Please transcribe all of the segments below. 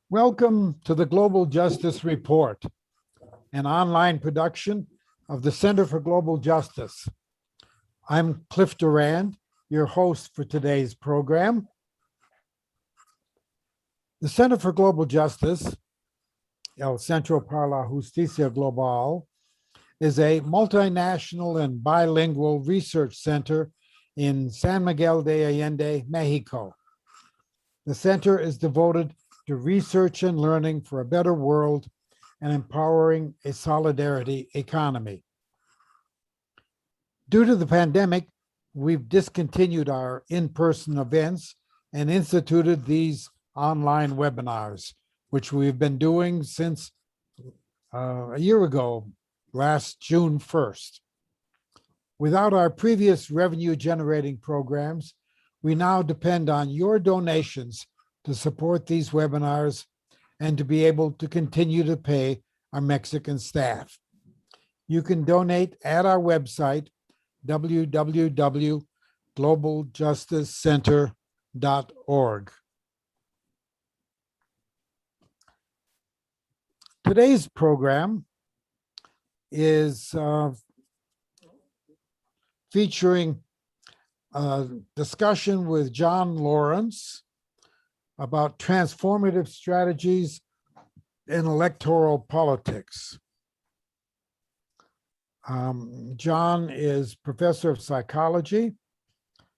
Welcome to the Global Justice Report, an online production of the Center for Global Justice. I'm Cliff Durand, your host for today's program. The Center for Global Justice, El Centro para la Justicia Global, is a multinational and bilingual research center in San Miguel de Allende, Mexico. The center is devoted to research and learning for a better world and empowering a solidarity economy. Due to the pandemic, we've discontinued our in-person events and instituted these online webinars, which we've been doing since a year ago, last June 1st. Without our previous revenue-generating programs, we now depend on your donations to support these webinars and to be able to continue to pay our Mexican staff. You can donate at our website, www.globaljusticecenter.org. Today's program is featuring a discussion with John Lawrence about transformative strategies in electoral politics. John is professor of psychology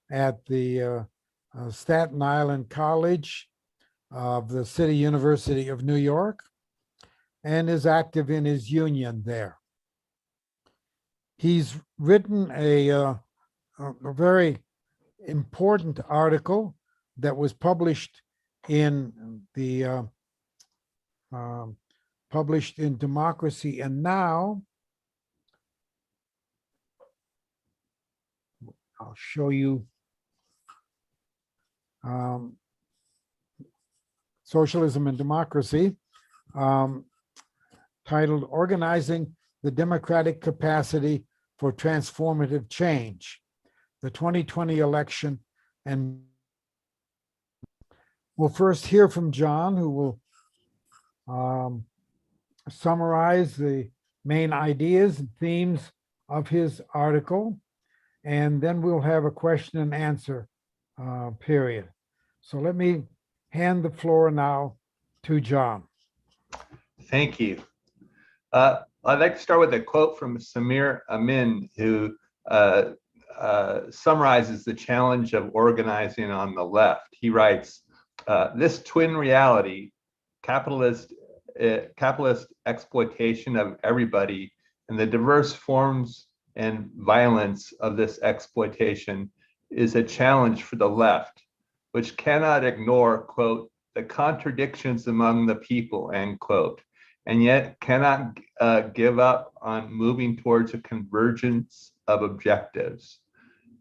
at the Staten Island College of the City University of New York and is active in his union there. He's written a very important article that was published in the published in Democracy and Now. I'll show you Socialism and Democracy, titled Organizing the Democratic Capacity for Transformative Change, the 2020 election. And we'll first hear from John, who will summarize the main ideas and themes of his article, and then we'll have a question and answer period. So let me hand the floor now to John. Thank you. I'd like to start with a quote from Samir Amin, who summarizes the challenge of organizing on the left. He writes, this twin reality, capitalist exploitation of everybody, and the diverse forms and violence of this exploitation is a challenge for the left, which cannot ignore, quote, the contradictions among the people, end quote, and yet cannot give up on moving towards a convergence of objectives.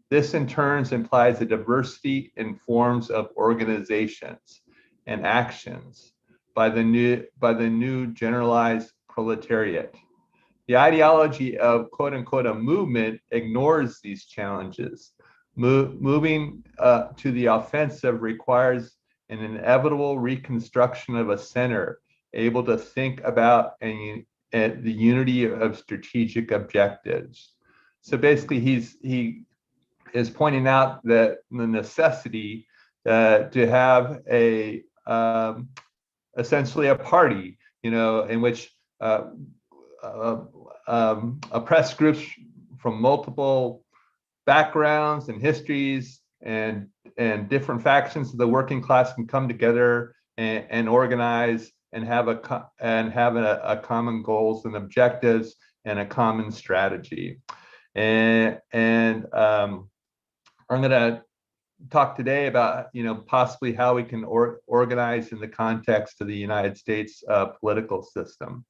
This in turn implies a diversity in forms of organizations and actions by the new generalized proletariat. The ideology of quote unquote a movement ignores these challenges. Moving to the offensive requires an inevitable reconstruction of a center able to think about the unity of strategic objectives. So basically, he is pointing out that the necessity to have a essentially a party, in which oppressed groups from multiple backgrounds and histories and different factions of the working class can come together and organize and have a common goals and objectives and a common strategy. And I'm going to talk today about possibly how we can organize in the context of the United States political system.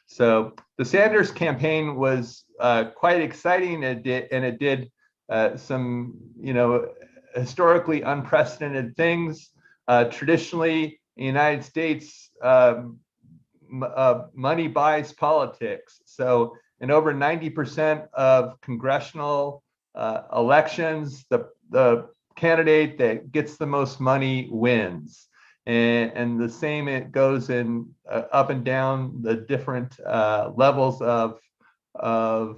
So the Sanders campaign was quite exciting, and it did some historically unprecedented things. Traditionally, in the United States, money buys politics. So in over 90% of congressional elections, the candidate that gets the most money wins. And the same, it goes in up and down the different levels of the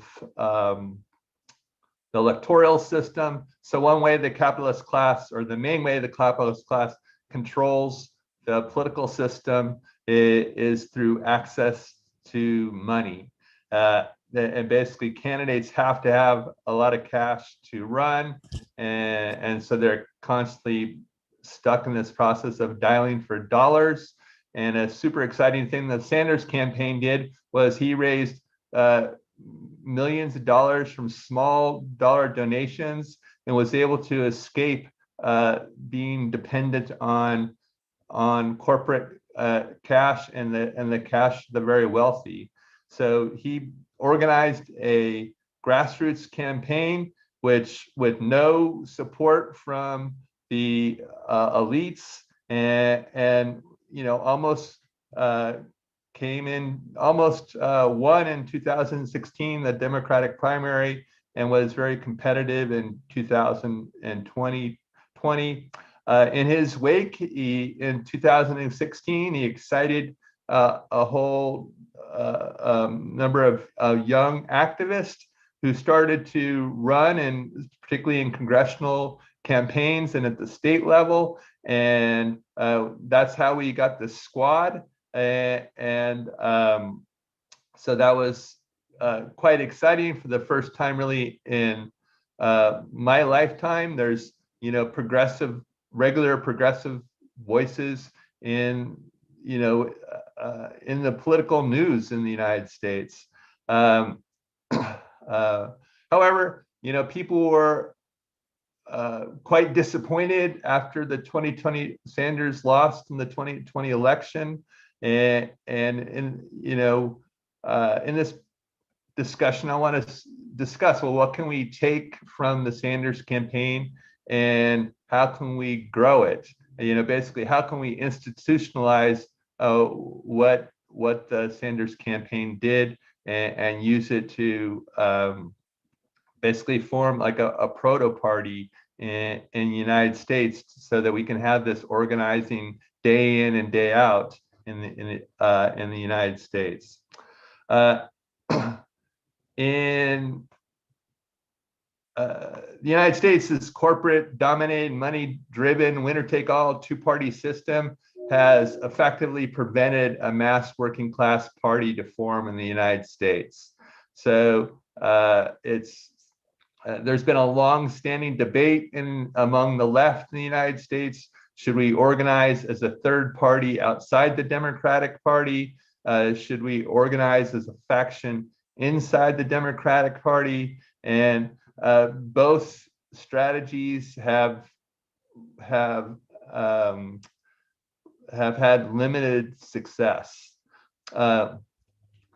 electoral system. So one way the capitalist class, or the main way the capitalist class controls the political system, is through access to money. And basically candidates have to have a lot of cash to run. And so they're constantly stuck in this process of dialing for dollars. And a super exciting thing that Sanders campaign did was he raised millions of dollars from small dollar donations and was able to escape being dependent on corporate cash and the cash of the very wealthy. So he organized a grassroots campaign, which with no support from the elites, and almost came in, almost won in 2016 the Democratic primary, and was very competitive in 2020. In his wake, in 2016, he excited a whole number of young activists who started to run, and particularly in congressional campaigns and at the state level. And that's how we got the squad. So that was quite exciting for the first time really in my lifetime. There's regular progressive voices in in the political news in the United States. However, people were quite disappointed after the 2020 Sanders lost in the 2020 election, and in this discussion, I want to discuss, well, what can we take from the Sanders campaign and how can we grow it? Basically, how can we institutionalize what the Sanders campaign did and use it to basically form like a proto party in the United States, so that we can have this organizing day in and day out in the United States. In the United States, this corporate dominated, money driven, winner take all two-party system has effectively prevented a mass working class party to form in the United States. So there's been a long-standing debate among the left in the United States. Should we organize as a third party outside the Democratic Party? Should we organize as a faction inside the Democratic Party? And both strategies have had limited success. In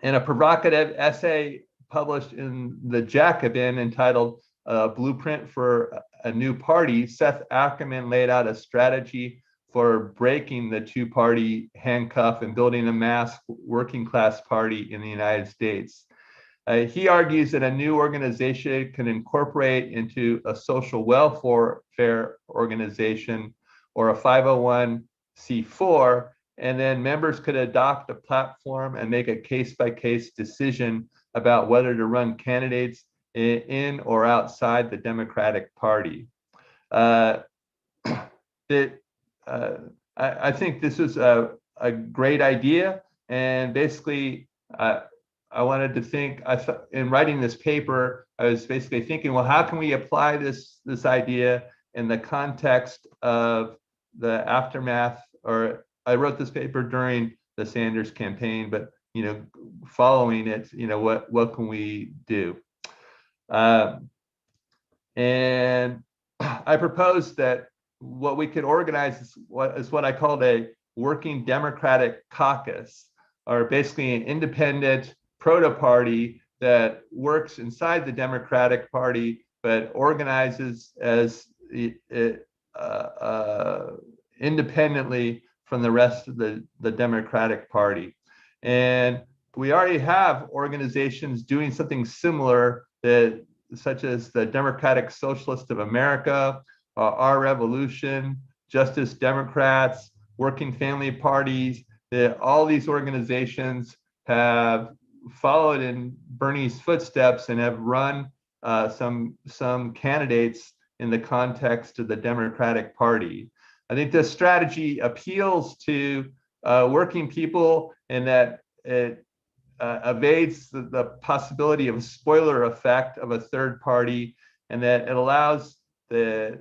a provocative essay published in the Jacobin entitled Blueprint for a New Party, Seth Ackerman laid out a strategy for breaking the two-party handcuff and building a mass working class party in the United States. He argues that a new organization can incorporate into a social welfare organization or a 501c4, and then members could adopt a platform and make a case-by-case decision about whether to run candidates in or outside the Democratic Party. I think this is a great idea, and basically, I wanted to think, in writing this paper, I was basically thinking, well, how can we apply this idea in the context of the aftermath? Or I wrote this paper during the Sanders campaign, but following it, what can we do? And I proposed that what we could organize is what I called a working Democratic caucus, or basically an independent proto-party that works inside the Democratic Party, but organizes as independently from the rest of the Democratic Party. And we already have organizations doing something similar that such as the Democratic Socialist of America, Our Revolution, Justice Democrats, Working Family Parties, all these organizations have followed in Bernie's footsteps and have run some candidates in the context of the Democratic Party. I think this strategy appeals to working people in that it evades the possibility of a spoiler effect of a third party, and that it allows the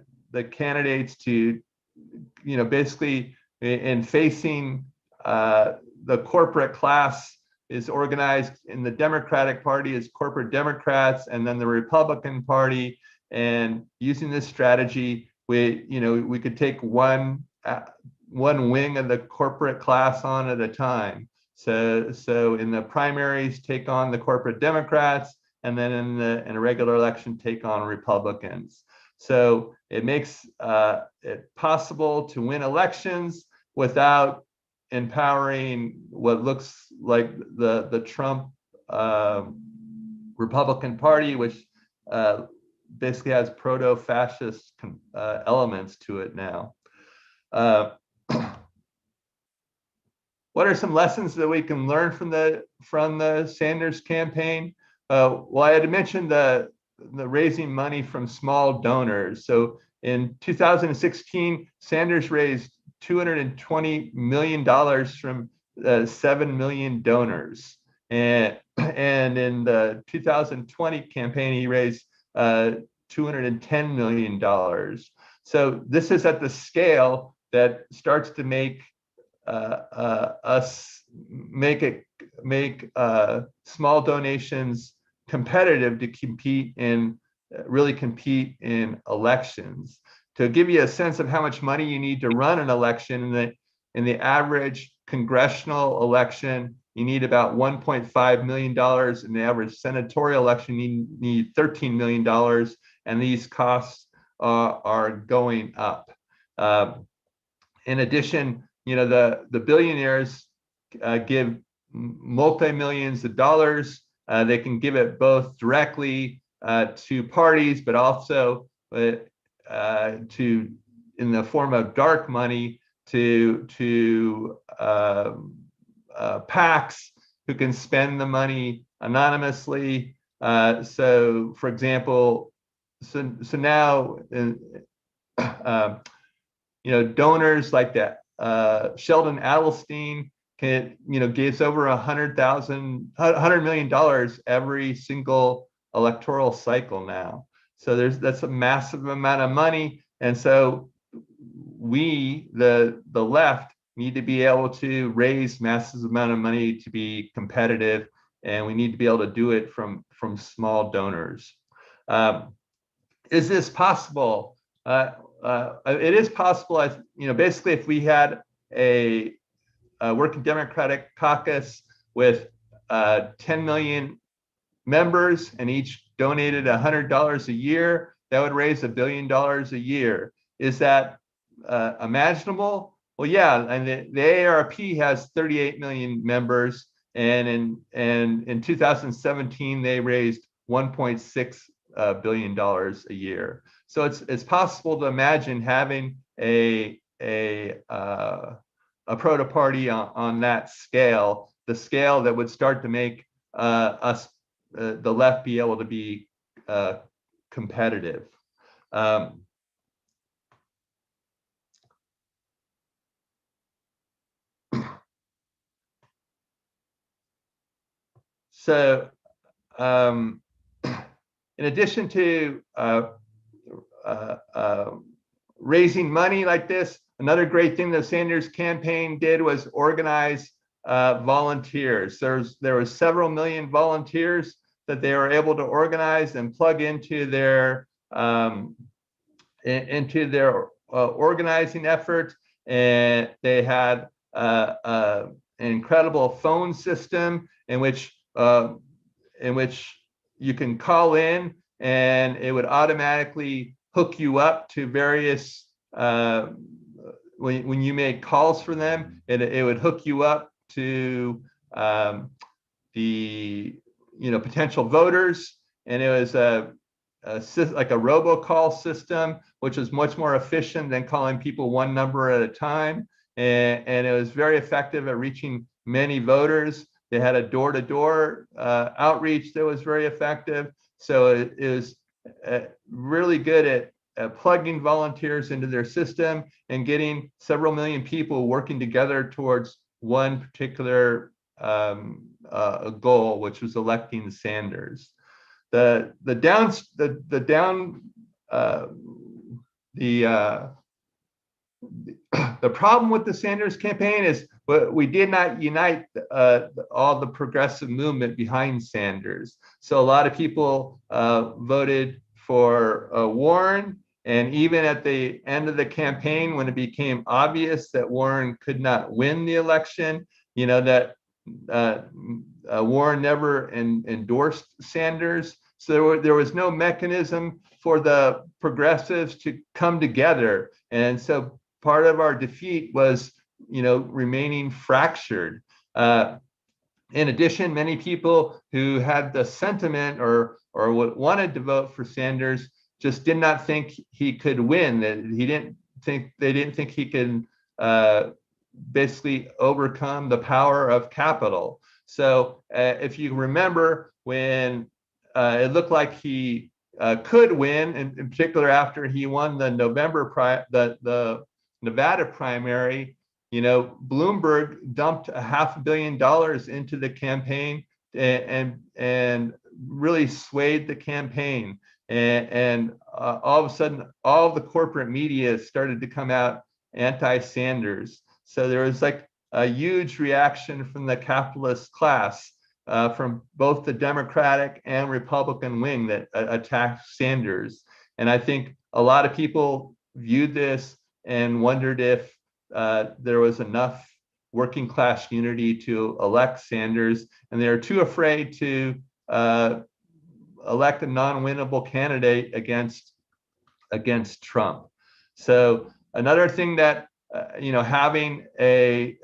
candidates to, basically in facing the corporate class is organized in the Democratic Party as corporate Democrats, and then the Republican Party. And using this strategy, we could take one wing of the corporate class on at a time. So in the primaries, take on the corporate Democrats, and then in a regular election, take on Republicans. So it makes it possible to win elections without empowering what looks like the Trump Republican Party, which basically has proto-fascist elements to it now. What are some lessons that we can learn from the Sanders campaign? Well, I had mentioned the raising money from small donors. So in 2016, Sanders raised $220 million from 7 million donors. And in the 2020 campaign, he raised $210 million. So this is at the scale that starts to make us make small donations competitive to really compete in elections. To give you a sense of how much money you need to run an election, in the average congressional election, you need about $1.5 million. In the average senatorial election, you need $13 million, and these costs are going up. In addition, the billionaires give multi-millions of dollars. They can give it both directly to parties, but also in the form of dark money to PACs who can spend the money anonymously. So, for example, so now donors like that. Sheldon Adelstein gives over $100 million every single electoral cycle now. So that's a massive amount of money, and so we, the left, need to be able to raise massive amount of money to be competitive, and we need to be able to do it from small donors. Is this possible? It is possible. Basically, if we had a working Democratic caucus with 10 million members and each donated $100 a year, that would raise $1 billion a year. Is that imaginable? Well, yeah, and the AARP has 38 million members, and in 2017 they raised $1.6 billion a year. So it's possible to imagine having a proto party on that scale, the scale that would start to make us, the left, be able to be competitive. So, in addition to raising money like this, another great thing the Sanders campaign did was organize volunteers. There was several million volunteers that they were able to organize and plug into their organizing effort, and they had an incredible phone system in which you can call in, and it would automatically hook you up to various when you make calls for them, it would hook you up to the potential voters, and it was like a robocall system, which was much more efficient than calling people one number at a time. And it was very effective at reaching many voters. They had a door-to-door outreach that was very effective. So it was really good at plugging volunteers into their system and getting several million people working together towards one particular goal, which was electing Sanders. The problem with the Sanders campaign is we did not unite all the progressive movement behind Sanders. So a lot of people voted for Warren, and even at the end of the campaign, when it became obvious that Warren could not win the election, you know, that Warren never endorsed Sanders. So there was no mechanism for the progressives to come together. And so part of our defeat was, you know, remaining fractured. In addition, many people who had the sentiment or wanted to vote for Sanders just did not think he could win. That they didn't think he could basically overcome the power of capital. So if you remember, when it looked like he could win, in particular after he won the the Nevada primary, you know, Bloomberg dumped $500 million into the campaign and really swayed the campaign. And all of a sudden, all of the corporate media started to come out anti-Sanders. So there was like a huge reaction from the capitalist class, from both the Democratic and Republican wing that attacked Sanders. And I think a lot of people viewed this and wondered if there was enough working class unity to elect Sanders, and they were too afraid to elect a non-winnable candidate against Trump. So another thing that you know, having a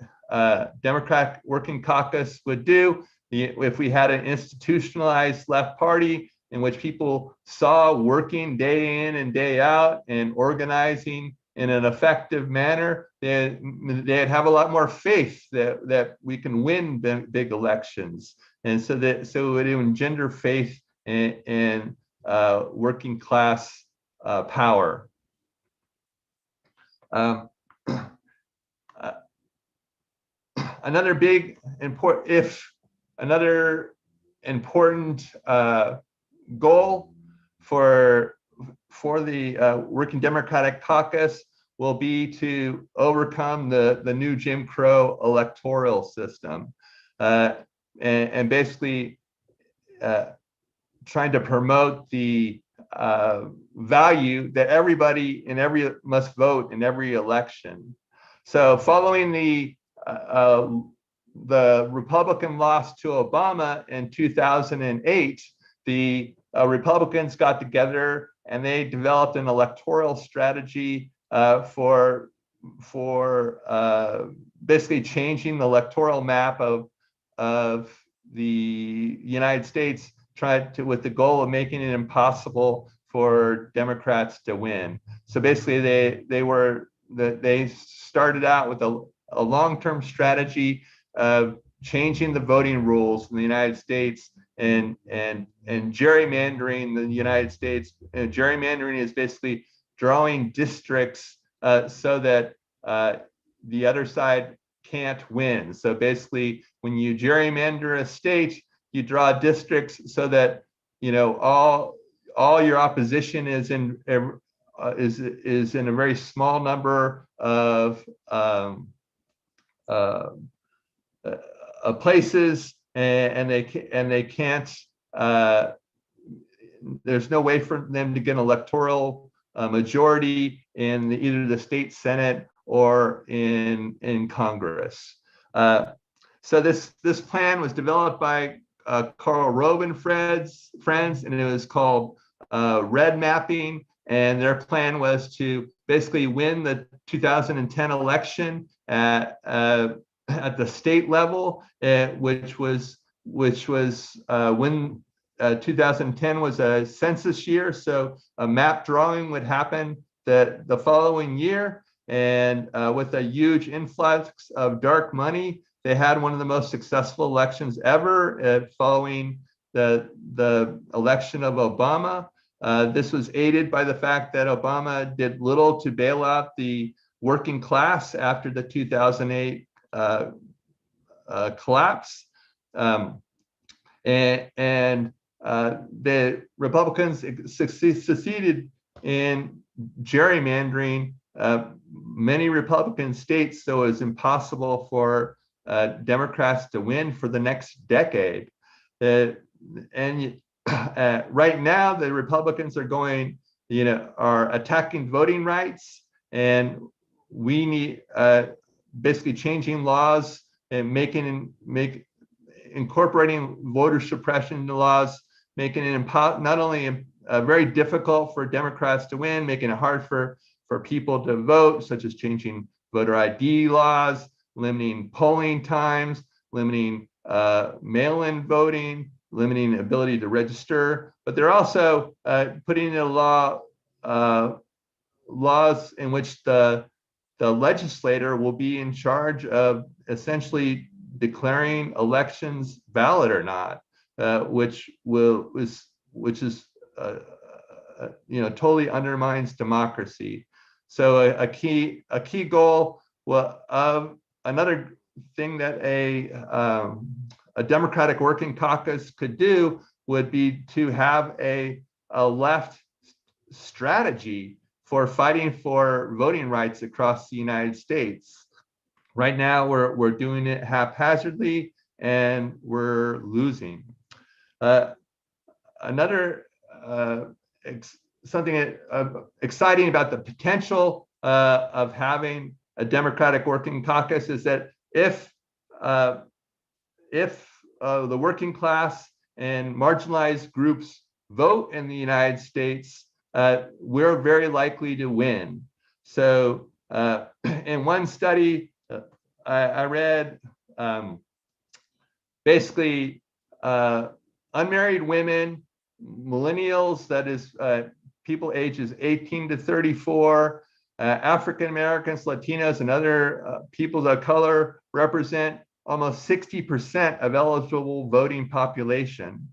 Democratic working caucus would do, if we had an institutionalized left party in which people saw working day in and day out and organizing in an effective manner, they'd have a lot more faith that we can win big elections. And so it would engender faith in working class power. Another important goal for the Working Democratic Caucus will be to overcome the new Jim Crow electoral system, and basically trying to promote the value that everybody must vote in every election. So following the Republican loss to Obama in 2008, the Republicans got together and they developed an electoral strategy for basically changing the electoral map of the United States, with the goal of making it impossible for Democrats to win. So basically, they started out with a long-term strategy of changing the voting rules in the United States and gerrymandering the United States. And gerrymandering is basically drawing districts so that the other side can't win. So basically, when you gerrymander a state, you draw districts so that, you know, all your opposition is in a very small number of places, and they can't. There's no way for them to get an electoral majority in either the state Senate or in Congress. So this plan was developed by Karl Rove and friends, and it was called red mapping. And their plan was to basically win the 2010 election at the state level, which was win 2010 was a census year, so a map drawing would happen the following year. And with a huge influx of dark money, they had one of the most successful elections ever following the election of Obama. This was aided by the fact that Obama did little to bail out the working class after the 2008 collapse. And the Republicans succeeded in gerrymandering many Republican states, so it was impossible for Democrats to win for the next decade. And right now, the Republicans are attacking voting rights, and we need basically changing laws and incorporating voter suppression laws, making it not only very difficult for Democrats to win, making it hard for people to vote, such as changing voter ID laws, limiting polling times, limiting mail-in voting, limiting ability to register. But they're also putting in laws in which the legislator will be in charge of essentially declaring elections valid or not, which totally undermines democracy. So a key goal of another thing that a Democratic Working Caucus could do would be to have a left strategy for fighting for voting rights across the United States. Right now, we're doing it haphazardly, and we're losing. Something exciting about the potential of having a Democratic Working Caucus is that if the working class and marginalized groups vote in the United States, we're very likely to win. So in one study, I read basically unmarried women, millennials, that is people ages 18 to 34, African Americans, Latinos, and other peoples of color represent almost 60% of eligible voting population.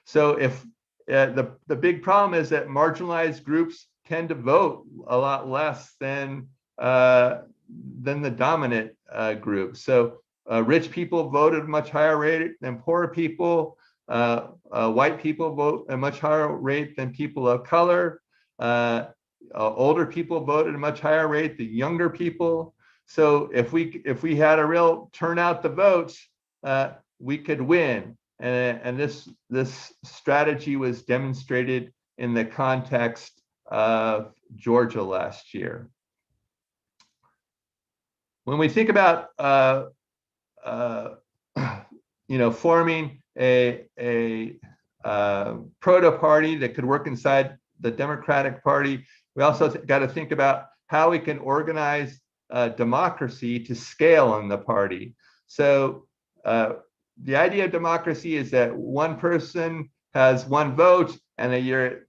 So if the big problem is that marginalized groups tend to vote a lot less than the dominant group. So rich people vote at a much higher rate than poor people. White people vote at a much higher rate than people of color. Older people vote at a much higher rate than younger people. So if we had a real turnout the votes, we could win. And this strategy was demonstrated in the context of Georgia last year. When we think about forming a proto party that could work inside the Democratic Party, we also got to think about how we can organize democracy to scale in the party. So the idea of democracy is that one person has one vote, and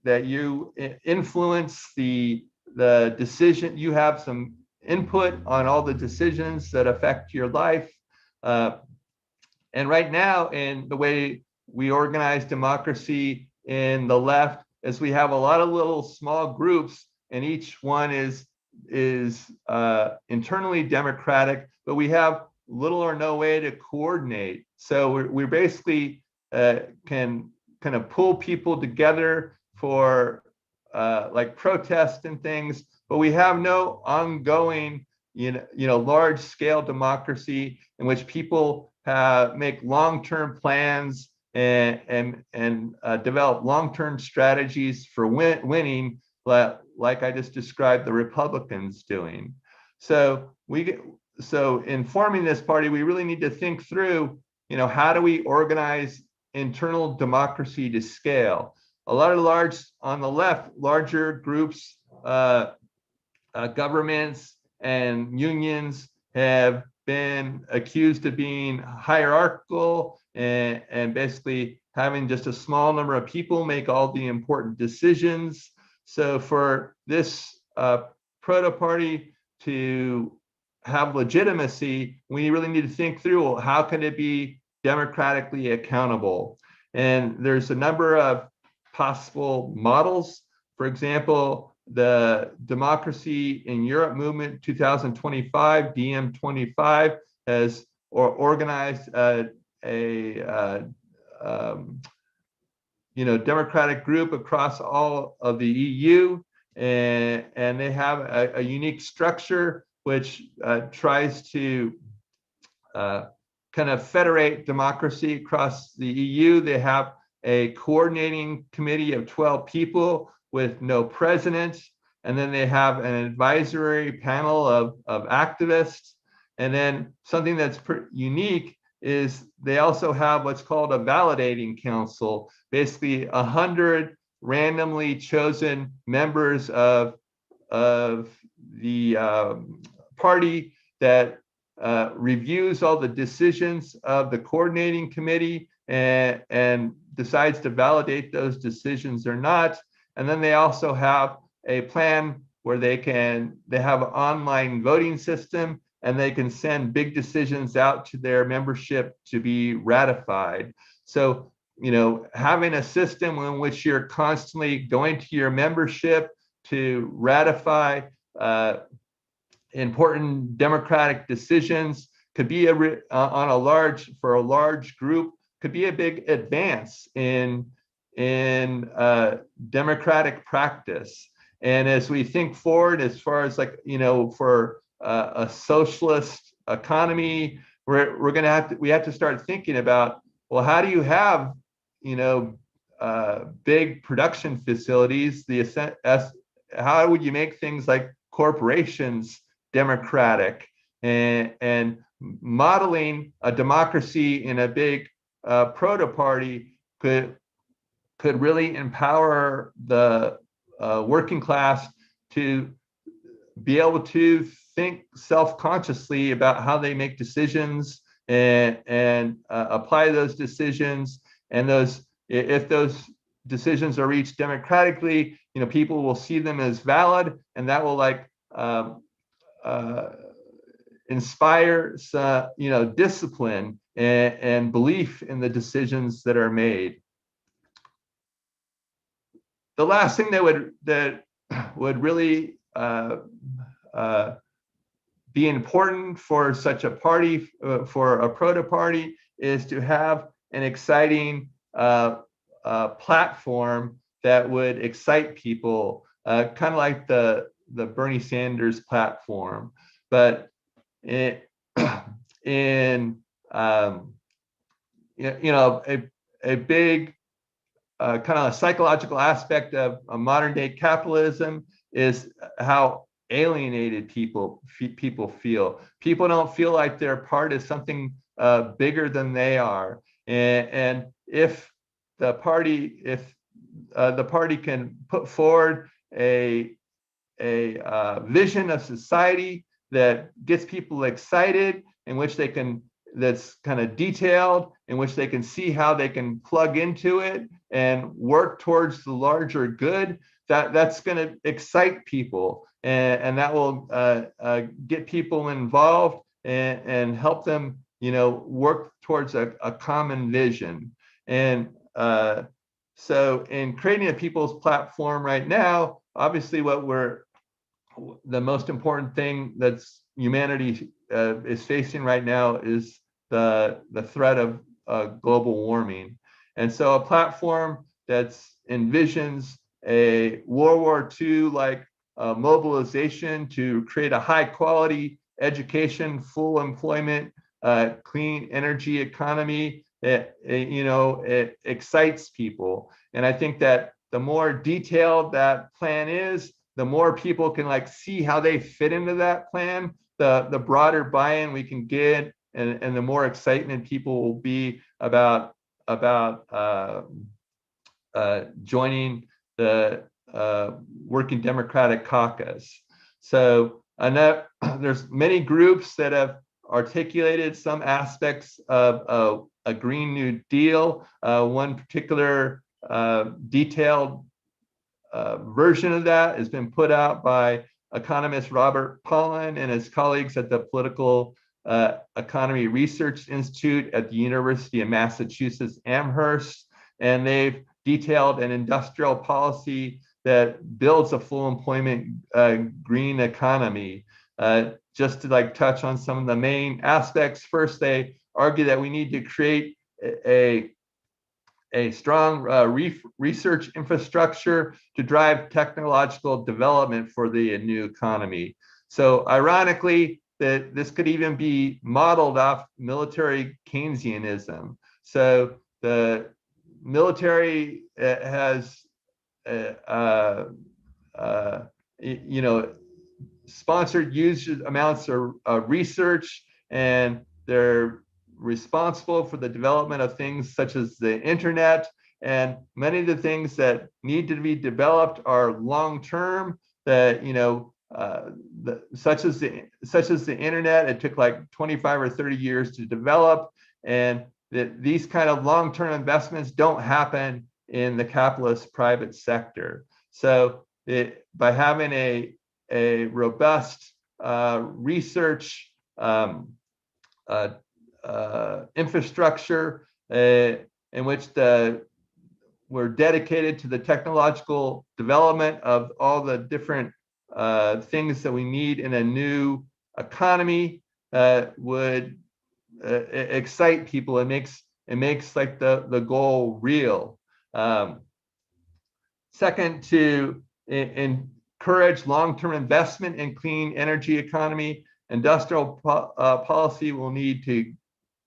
that you influence the decision. You have some input on all the decisions that affect your life. And right now, in the way we organize democracy in the left, is we have a lot of little small groups, and each one is internally democratic, but we have little or no way to coordinate. So we basically can kind of pull people together for like protests and things, but we have no ongoing, large scale democracy in which people make long-term plans and develop long-term strategies for winning, like I just described the Republicans doing. So in forming this party, we really need to think through, how do we organize internal democracy to scale? A lot of on the left, larger groups, governments and unions have been accused of being hierarchical and basically having just a small number of people make all the important decisions. So for this proto party to have legitimacy, we really need to think through, well, how can it be democratically accountable? And there's a number of possible models. For example, the Democracy in Europe Movement 2025, DM25, has organized a democratic group across all of the EU, and they have a unique structure which tries to kind of federate democracy across the EU. They have a coordinating committee of 12 people with no president, and then they have an advisory panel of activists. And then something that's unique is they also have what's called a validating council, basically 100 randomly chosen members of the party that reviews all the decisions of the coordinating committee and decides to validate those decisions or not. And then they also have a plan where they have an online voting system, and they can send big decisions out to their membership to be ratified. So, having a system in which you're constantly going to your membership to ratify important democratic decisions could be for a large group, could be a big advance in democratic practice. And as we think forward, as far as for a socialist economy, we have to start thinking about, well, how do you have big production facilities? How would you make things like corporations democratic, and modeling a democracy in a big proto party could really empower the working class to be able to think self-consciously about how they make decisions and apply those decisions. And if those decisions are reached democratically, people will see them as valid, and that will inspire discipline and belief in the decisions that are made. The last thing that would really be important for such a party, for a proto party, is to have an exciting platform that would excite people, kind of like the Bernie Sanders platform, but in a big kind of a psychological aspect of a modern day capitalism is how alienated people feel. People don't feel like they're part of something bigger than they are, and if the party can put forward a vision of society that gets people excited, in which that's kind of detailed, in which they can see how they can plug into it and work towards the larger good, that's going to excite people, and that will get people involved and help them work towards a common vision. And so in creating a people's platform right now, obviously the most important thing that's humanity is facing right now is the threat of global warming. And so a platform that envisions a World War II like mobilization to create a high quality education, full employment, clean energy economy, it excites people. And I think that the more detailed that plan is, the more people can see how they fit into that plan, the broader buy-in we can get, and the more excitement people will be about joining the Working Democratic Caucus. So there's many groups that have articulated some aspects of a Green New Deal. One particular detailed version of that has been put out by economist Robert Pollin and his colleagues at the Political Economy Research Institute at the University of Massachusetts Amherst. And they've detailed an industrial policy that builds a full employment green economy. Just to like touch on some of the main aspects. First, they argue that we need to create a strong research infrastructure to drive technological development for the new economy. So ironically, that this could even be modeled off military Keynesianism. So the military has, sponsored huge amounts of research, and they're responsible for the development of things such as the internet. And many of the things that need to be developed are long-term. That such as the internet, it took like 25 or 30 years to develop, and that these kind of long-term investments don't happen in the capitalist private sector. So by having a robust research infrastructure in which we're dedicated to the technological development of all the different things that we need in a new economy, would excite people. It makes like the goal real. Second, to encourage long-term investment in clean energy economy, industrial policy will need to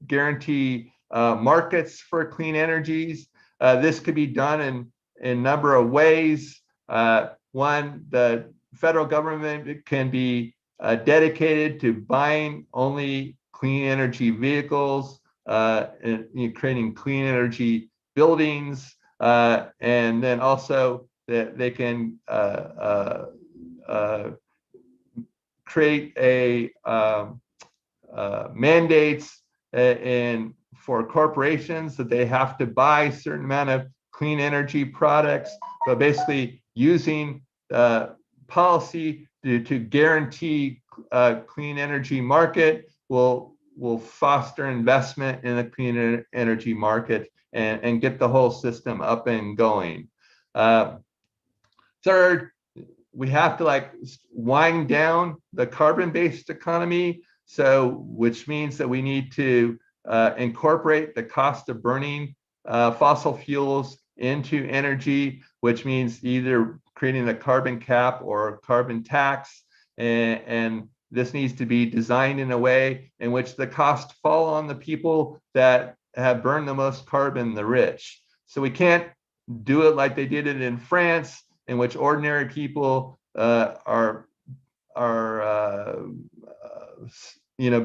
guarantee markets for clean energies. This could be done in a number of ways. One, the federal government can be dedicated to buying only clean energy vehicles, and creating clean energy buildings, and then also that they can create mandates for corporations that they have to buy a certain amount of clean energy products. But basically using policy to guarantee a clean energy market will foster investment in the clean energy market and get the whole system up and going. Third, we have to wind down the carbon-based economy. So, which means that we need to incorporate the cost of burning fossil fuels into energy, which means either creating a carbon cap or a carbon tax. And this needs to be designed in a way in which the costs fall on the people that have burned the most carbon, the rich. So we can't do it like they did it in France, in which ordinary people are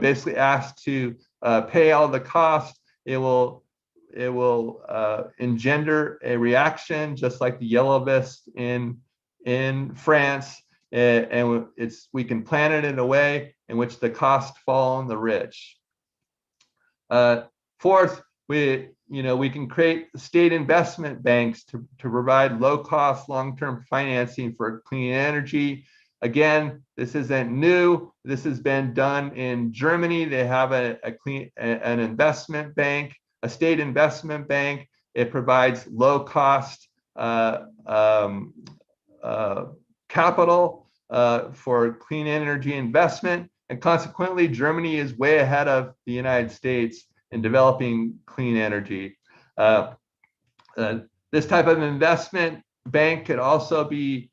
basically asked to pay all the cost. It will engender a reaction, just like the yellow vest in France, and we can plan it in a way in which the costs fall on the rich. Fourth, we can create state investment banks to provide low-cost, long-term financing for clean energy. Again, this isn't new. This has been done in Germany. They have an investment bank, a state investment bank. It provides low-cost capital for clean energy investment, and consequently, Germany is way ahead of the United States in developing clean energy. This type of investment bank could also be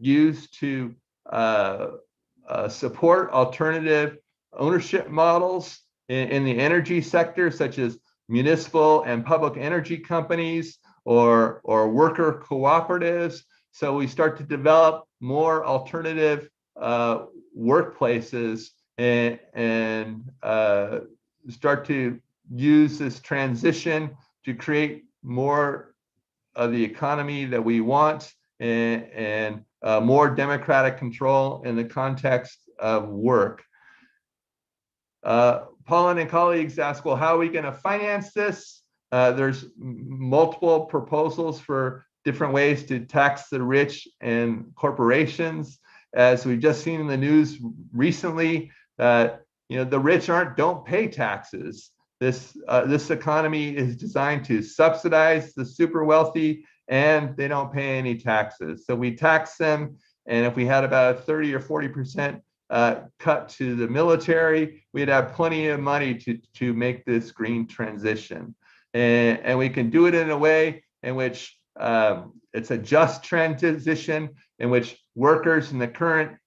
used to support alternative ownership models in the energy sector, such as municipal and public energy companies or worker cooperatives. So we start to develop more alternative workplaces and start to use this transition to create more of the economy that we want, and more democratic control in the context of work. Paulin and colleagues ask, well, how are we going to finance this? There's multiple proposals for different ways to tax the rich and corporations. As we've just seen in the news recently, the rich don't pay taxes. This economy is designed to subsidize the super wealthy, and they don't pay any taxes. So we tax them, and if we had about a 30 or 40% cut to the military, we'd have plenty of money to make this green transition. And we can do it in a way in which it's a just transition, in which workers in the current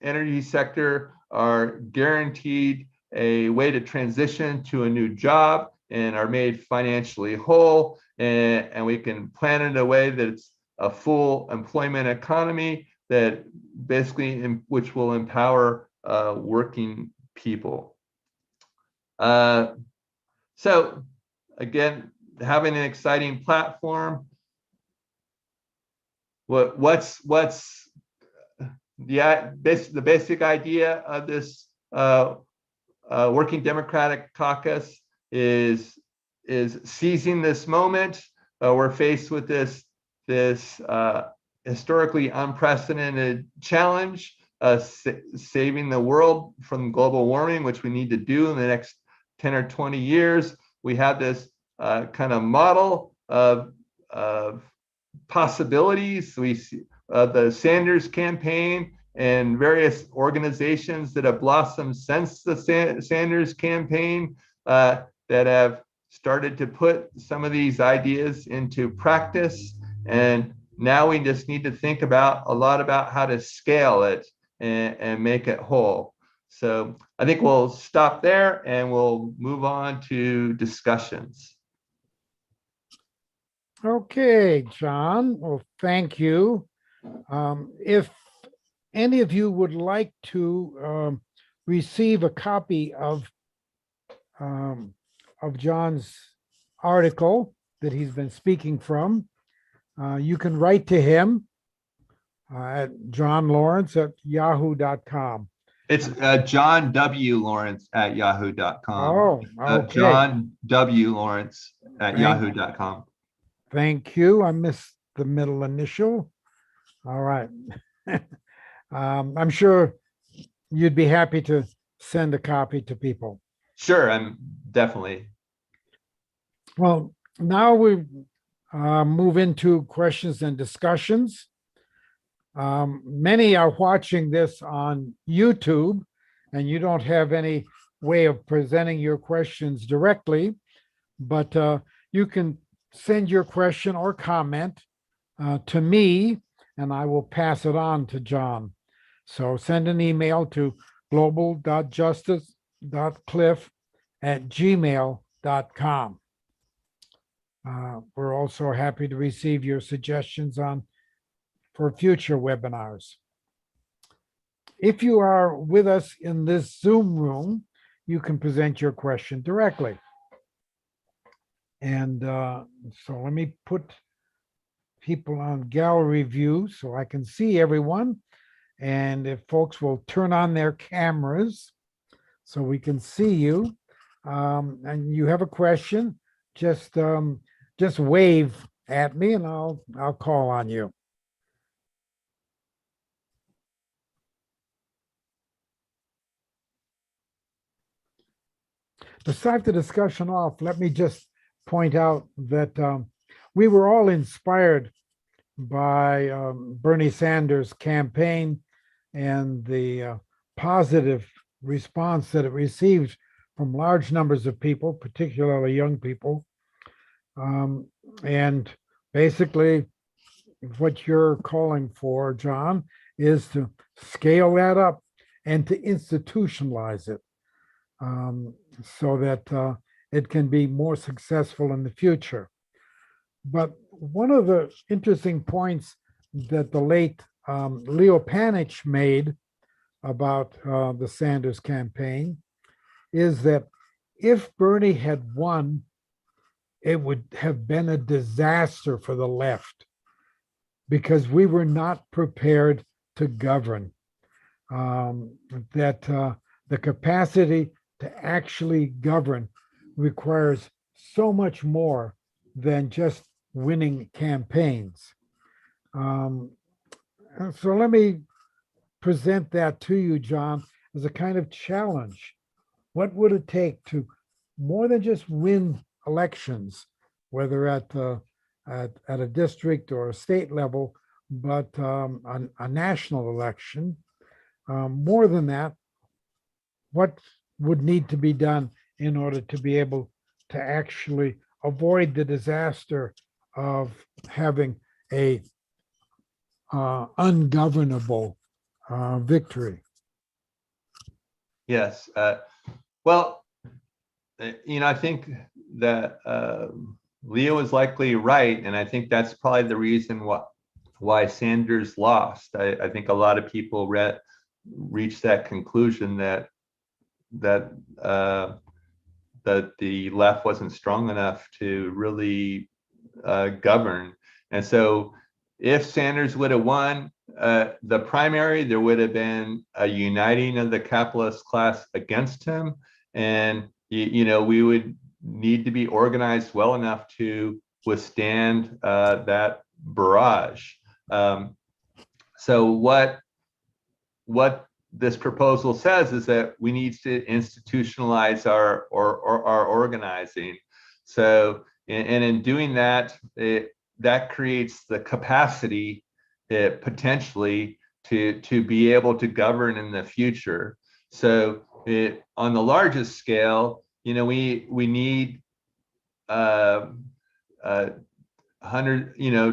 energy sector are guaranteed a way to transition to a new job and are made financially whole. And we can plan it in a way that it's a full employment economy that basically which will empower working people. So again, having an exciting platform. What's the basic idea of this Working Democratic Caucus is seizing this moment. We're faced with this historically unprecedented challenge, saving the world from global warming, which we need to do in the next 10 or 20 years. We have this kind of model of possibilities. We see the Sanders campaign and various organizations that have blossomed since the Sanders campaign that have started to put some of these ideas into practice. And now we just need to think a lot about how to scale it and make it whole. So I think we'll stop there and we'll move on to discussions. Okay, John. Well, thank you. If any of you would like to receive a copy of John's article that he's been speaking from, you can write to him at johnlawrence@yahoo.com. It's John W. Lawrence at yahoo.com. Oh, okay. John W. Lawrence at yahoo.com. Thank you. I missed the middle initial. All right. I'm sure you'd be happy to send a copy to people. Sure, I'm definitely. Well, now we move into questions and discussions. Many are watching this on YouTube, and you don't have any way of presenting your questions directly, but you can send your question or comment to me, and I will pass it on to John. So send an email to global.justice.cliff@gmail.com. We're also happy to receive your suggestions for future webinars. If you are with us in this Zoom room, you can present your question directly. And so let me put people on gallery view so I can see everyone. And if folks will turn on their cameras so we can see you, and you have a question, just wave at me and I'll call on you. To start the discussion off, let me just point out that we were all inspired by Bernie Sanders' campaign and the positive response that it received from large numbers of people, particularly young people. And basically, what you're calling for, John, is to scale that up and to institutionalize it so that it can be more successful in the future. But one of the interesting points that the late Leo Panich made about the Sanders campaign is that if Bernie had won, it would have been a disaster for the left because we were not prepared to govern. That the capacity to actually govern requires so much more than just winning campaigns. Um, so let me present that to you, John, as a kind of challenge. What would it take to more than just win elections, whether at a district or a state level, but a national election? More than that, what would need to be done in order to be able to actually avoid the disaster of having a ungovernable victory? Yes. Well, I think that Leo is likely right, and I think that's probably the reason why Sanders lost. I think a lot of people reached that conclusion that that the left wasn't strong enough to really govern. And so if Sanders would have won the primary, there would have been a uniting of the capitalist class against him. And, we would need to be organized well enough to withstand that barrage. So what this proposal says is that we need to institutionalize our organizing. So, and in doing that, that creates the capacity potentially to be able to govern in the future. So, on the largest scale, we need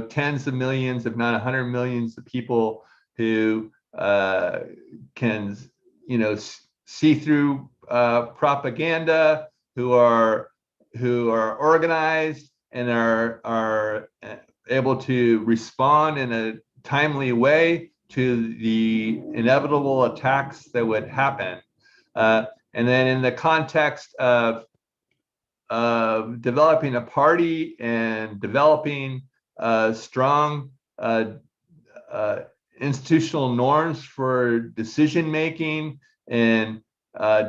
tens of millions, if not 100 millions of people who can, see through propaganda, who are organized and are able to respond in a timely way to the inevitable attacks that would happen. And then in the context of developing a party and developing strong institutional norms for decision making and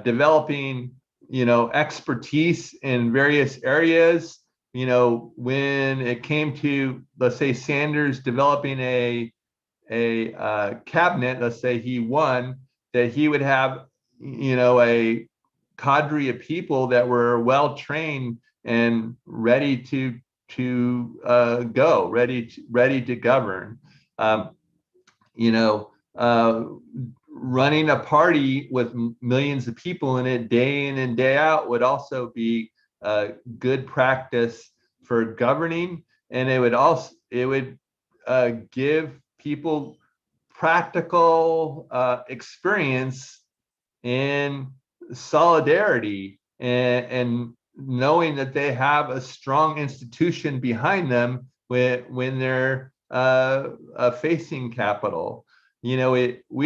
developing, expertise in various areas. When it came to, let's say, Sanders developing a cabinet, let's say he won, that he would have, a cadre of people that were well trained and ready to go, ready to govern. Running a party with millions of people in it day in and day out would also be good practice for governing, and it would give people practical experience in solidarity and knowing that they have a strong institution behind them when they're facing capital. We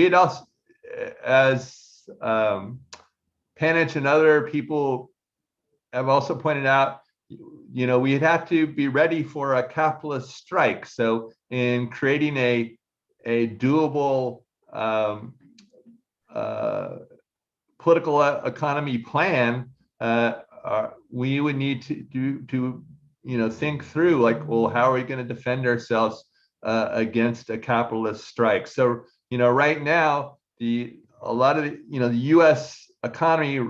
had also, as Panich and other people have also pointed out, we'd have to be ready for a capitalist strike. So in creating a doable political economy plan, we would need to think through, like, well, how are we going to defend ourselves against a capitalist strike? So right now, a lot of the U.S. economy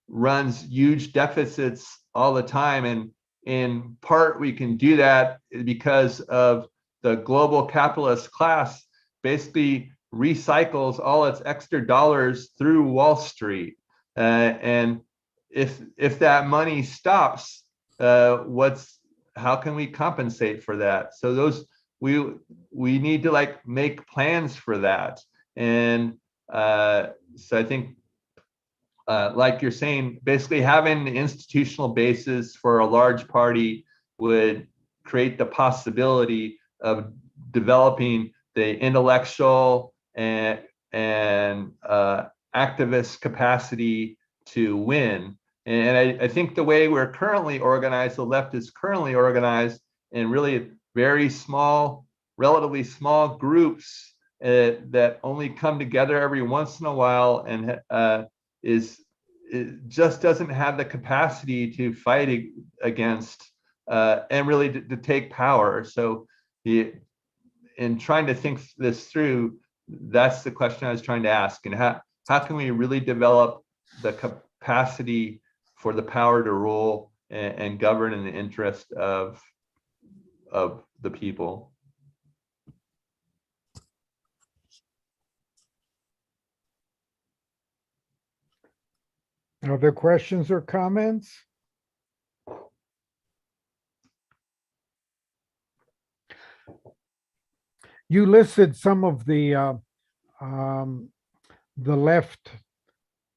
runs huge deficits all the time, and in part we can do that because of the global capitalist class basically recycles all its extra dollars through Wall Street, and if that money stops, how can we compensate for that? So we need to make plans for that, and so I think, like you're saying, basically having the institutional basis for a large party would create the possibility of developing the intellectual and activist capacity to win. And I think the way we're currently organized, the left is currently organized in really very small, relatively small groups that only come together every once in a while and is it just doesn't have the capacity to fight against and really to take power. So in trying to think this through, that's the question I was trying to ask. And how can we really develop the capacity for the power to rule and govern in the interest of the people? Are there questions or comments? You listed some of the left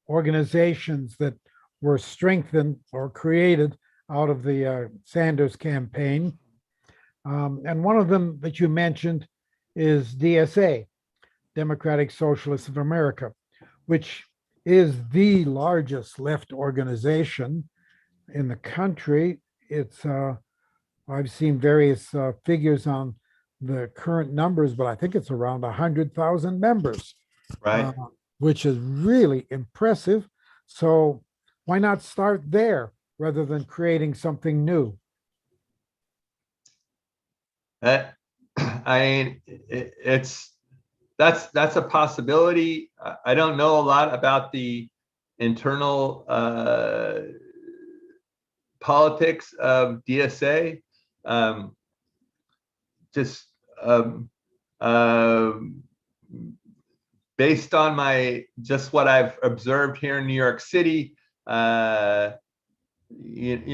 organizations that were strengthened or created out of the Sanders campaign. And one of them that you mentioned is DSA, Democratic Socialists of America, which is the largest left organization in the country. It's I've seen various figures on the current numbers, but I think it's around 100,000 members, Right. which is really impressive. So why not start there rather than creating something new? That I mean, that's a possibility. I don't know a lot about the internal politics of DSA. Just um, uh, based on what I've observed here in New York City, you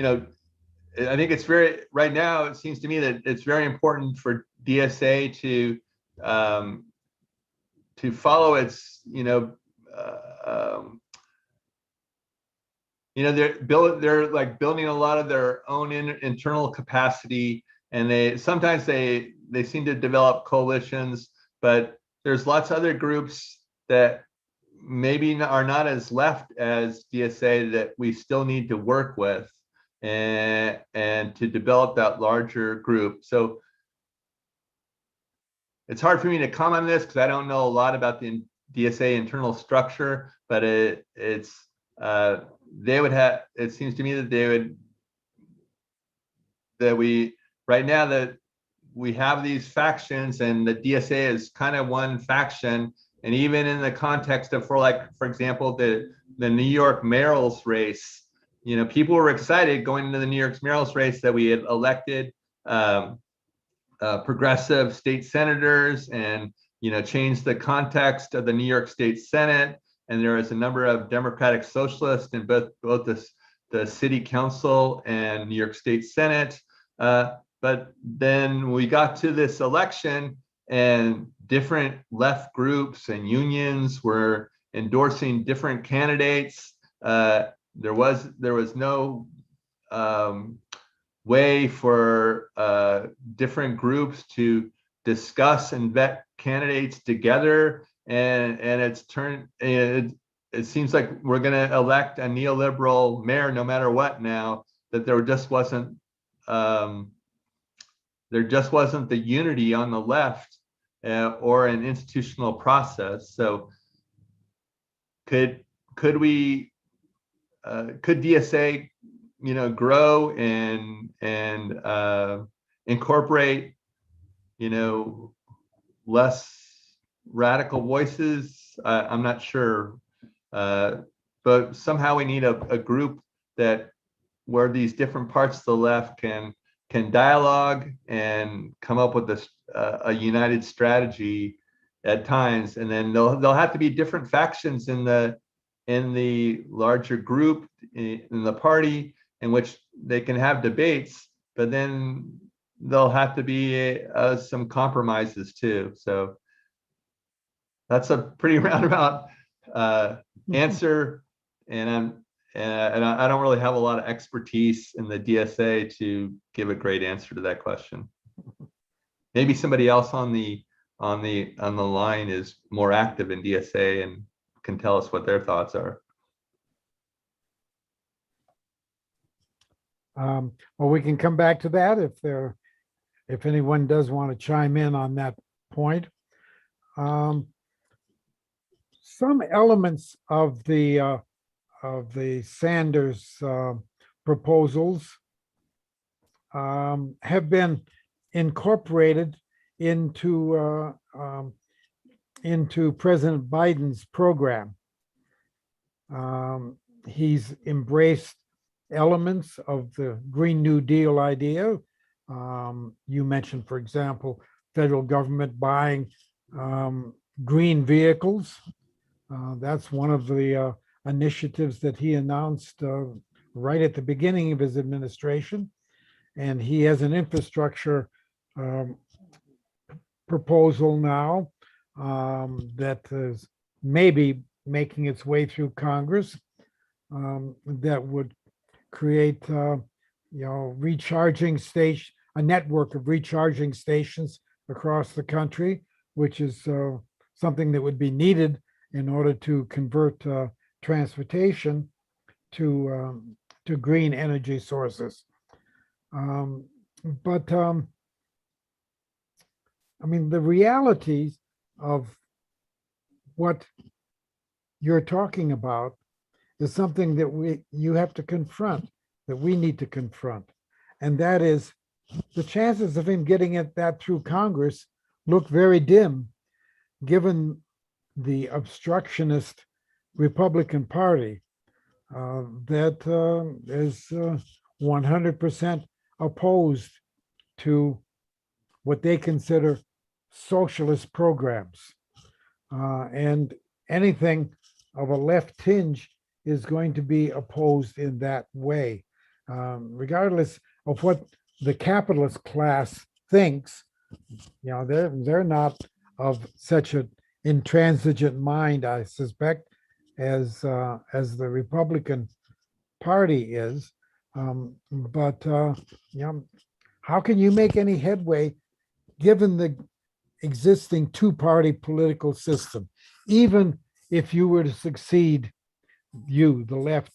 know, I think it's right now, it seems to me that it's very important for DSA to follow its, they're like building a lot of their own internal capacity, and they seem to develop coalitions, but there's lots of other groups that maybe are not as left as DSA that we still need to work with and to develop that larger group. So it's hard for me to comment on this because I don't know a lot about the DSA internal structure, but it seems to me that right now that we have these factions, and the DSA is kind of one faction. And even in the context of, for example, the New York mayoral's race, people were excited going into the New York mayoral's race that we had elected progressive state senators and, changed the context of the New York State Senate. And there is a number of Democratic Socialists in both the city council and New York State Senate. But then we got to this election, and different left groups and unions were endorsing different candidates. There was no way for different groups to discuss and vet candidates together, and it seems like we're going to elect a neoliberal mayor no matter what now, that there just wasn't the unity on the left or an institutional process. So could DSA grow and incorporate less radical voices? I'm not sure, but somehow we need a group where these different parts of the left can dialogue and come up with a united strategy at times. And then there'll have to be different factions in the larger group, in the party, in which they can have debates, but then there'll have to be some compromises too. So that's a pretty roundabout answer, and I don't really have a lot of expertise in the DSA to give a great answer to that question. Maybe somebody else on the line is more active in DSA and can tell us what their thoughts are. Well, we can come back to that if anyone does want to chime in on that point. Some elements of the of the Sanders proposals have been incorporated into President Biden's program. He's embraced elements of the Green New Deal idea. You mentioned, for example, federal government buying green vehicles. That's one of the initiatives that he announced right at the beginning of his administration. And he has an infrastructure proposal now that is maybe making its way through Congress that would create, recharging station, a network of recharging stations across the country, which is something that would be needed in order to convert transportation to green energy sources. But I mean, the realities of what you're talking about is something that you have to confront, that we need to confront. And that is the chances of him getting that through Congress look very dim, given the obstructionist Republican Party that is 100% opposed to what they consider socialist programs. And anything of a left tinge is going to be opposed in that way, regardless of what the capitalist class thinks. They're not of such an intransigent mind, I suspect, as the Republican Party is. But how can you make any headway given the existing two-party political system? Even if you were to succeed, the left,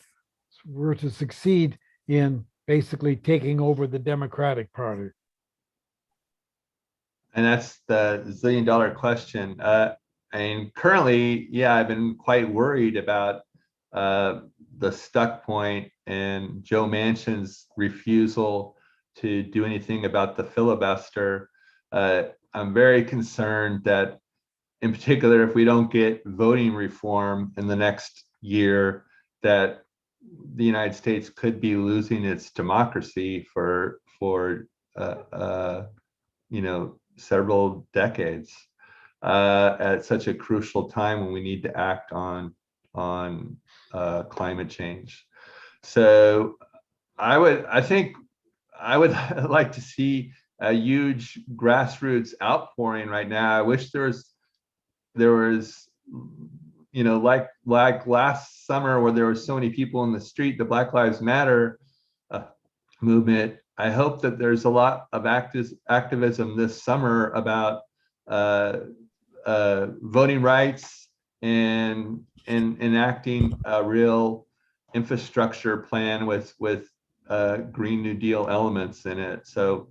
were to succeed in basically taking over the Democratic Party. And that's the zillion-dollar question. And currently, yeah, I've been quite worried about the stuck point and Joe Manchin's refusal to do anything about the filibuster. I'm very concerned that, in particular, if we don't get voting reform in the next year, that the United States could be losing its democracy for several decades at such a crucial time when we need to act on climate change. So I think I would like to see a huge grassroots outpouring right now. I wish there was like last summer where there were so many people in the street, the Black Lives Matter movement. I hope that there's a lot of activism this summer about voting rights and enacting a real infrastructure plan with Green New Deal elements in it. So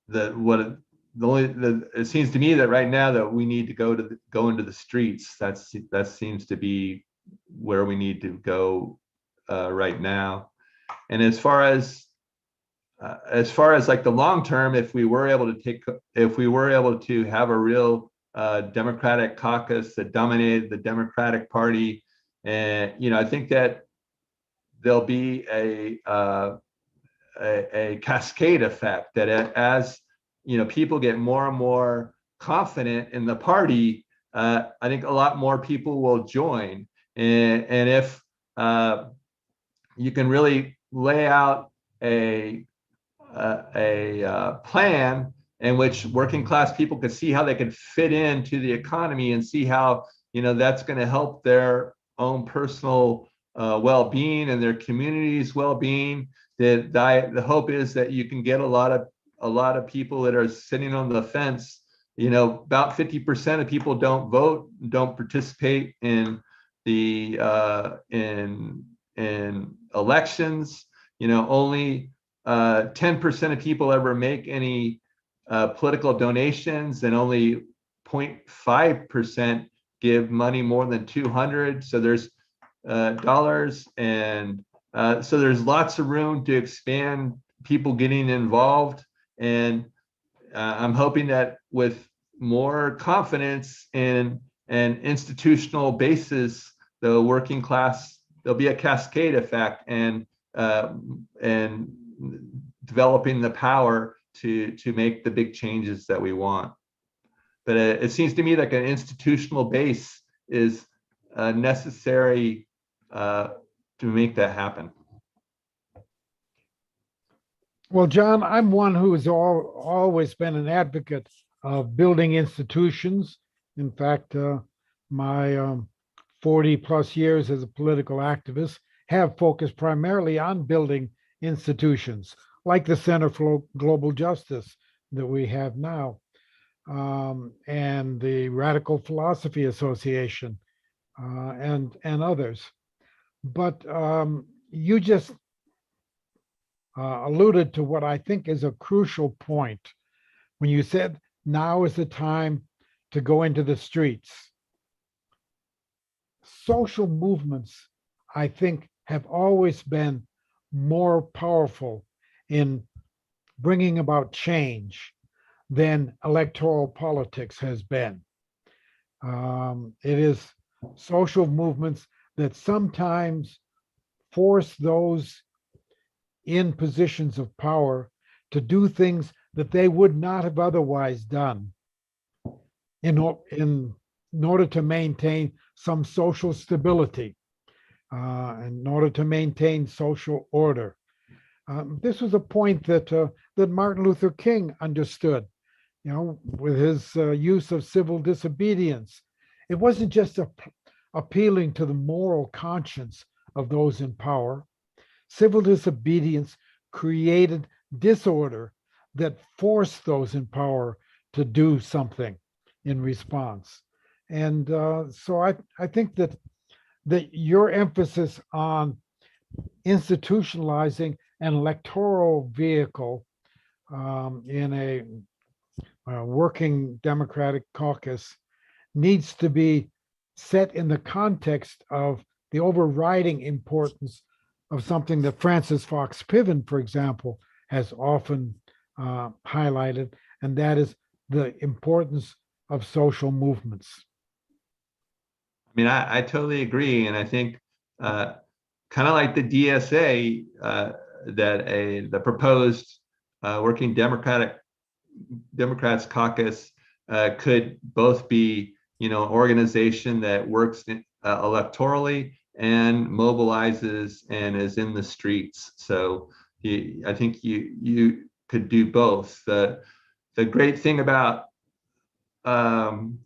it seems to me that right now that we need to go into the streets. That seems to be where we need to go right now. And as far as like the long term, if we were able to have a real Democratic caucus that dominated the Democratic Party, and I think that there'll be a cascade effect that as people get more and more confident in the party, I think a lot more people will join. And if you can really lay out a plan in which working class people could see how they can fit into the economy and see how that's going to help their own personal well-being and their community's well-being. The hope is that you can get a lot of people that are sitting on the fence. About 50% of people don't vote, don't participate in the in elections. Only 10% of people ever make any political donations, and only 0.5% give money more than 200. So there's dollars, and so there's lots of room to expand people getting involved. And I'm hoping that with more confidence in an institutional basis, the working class, there'll be a cascade effect, and developing the power to make the big changes that we want. But it seems to me like an institutional base is necessary to make that happen. Well, John, I'm one who has always been an advocate of building institutions. In fact, my 40 plus years as a political activist have focused primarily on building institutions like the Center for Global Justice that we have now, and the Radical Philosophy Association, and others. But you just alluded to what I think is a crucial point when you said now is the time to go into the streets. Social movements, I think, have always been more powerful in bringing about change than electoral politics has been. It is social movements that sometimes force those in positions of power to do things that they would not have otherwise done in order to maintain some social stability, in order to maintain social order. This was a point that Martin Luther King understood, with his use of civil disobedience. It wasn't just appealing to the moral conscience of those in power. Civil disobedience created disorder that forced those in power to do something in response. And so I think that your emphasis on institutionalizing an electoral vehicle in a working Democratic caucus needs to be set in the context of the overriding importance of something that Francis Fox Piven, for example, has often highlighted, and that is the importance of social movements. I mean, I totally agree. And I think kind of like the DSA, that the proposed working Democrats caucus could both be, an organization that works electorally and mobilizes and is in the streets. So I think you could do both. The great thing about having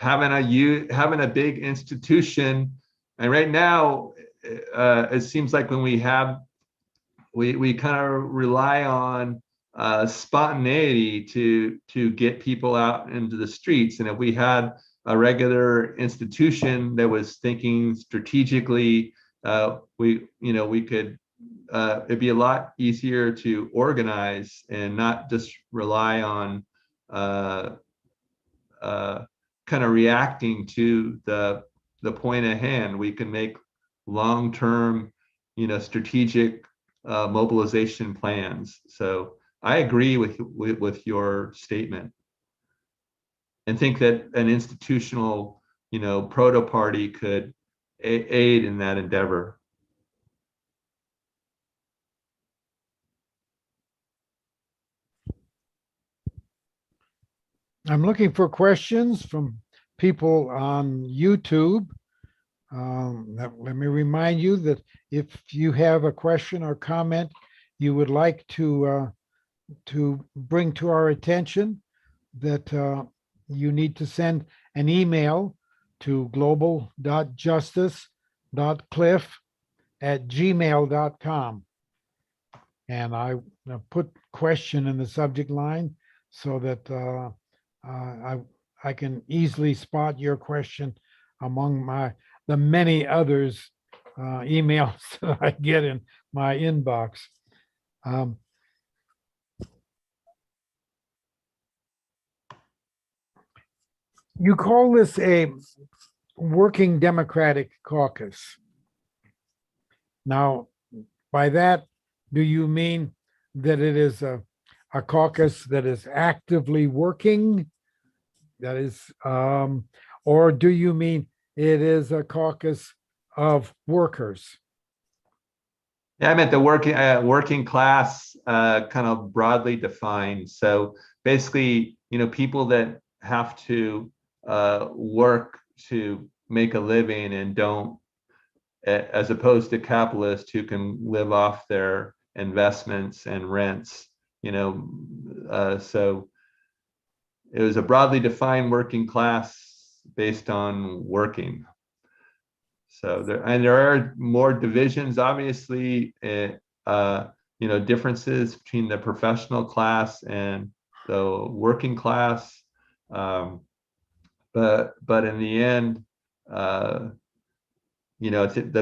a big institution, and right now it seems like when we kind of rely on spontaneity to get people out into the streets. And if we had a regular institution that was thinking strategically, we could, it'd be a lot easier to organize and not just rely on kind of reacting to the point at hand. We can make long-term, strategic mobilization plans. So I agree with your statement, and think that an institutional, proto party could aid in that endeavor. I'm looking for questions from people on YouTube. Let me remind you that if you have a question or comment you would like to bring to our attention, that you need to send an email to global.justice.cliff@gmail.com. And I put question in the subject line so that I can easily spot your question among the many others emails that I get in my inbox. You call this a working Democratic caucus. Now, by that, do you mean that it is a caucus that is actively working? That is, or do you mean it is a caucus of workers? Yeah, I meant the working class, kind of broadly defined. So basically, people that have to work to make a living and don't, as opposed to capitalists who can live off their investments and rents. So it was a broadly defined working class based on working. So there are more divisions, obviously, differences between the professional class and the working class. But in the end, the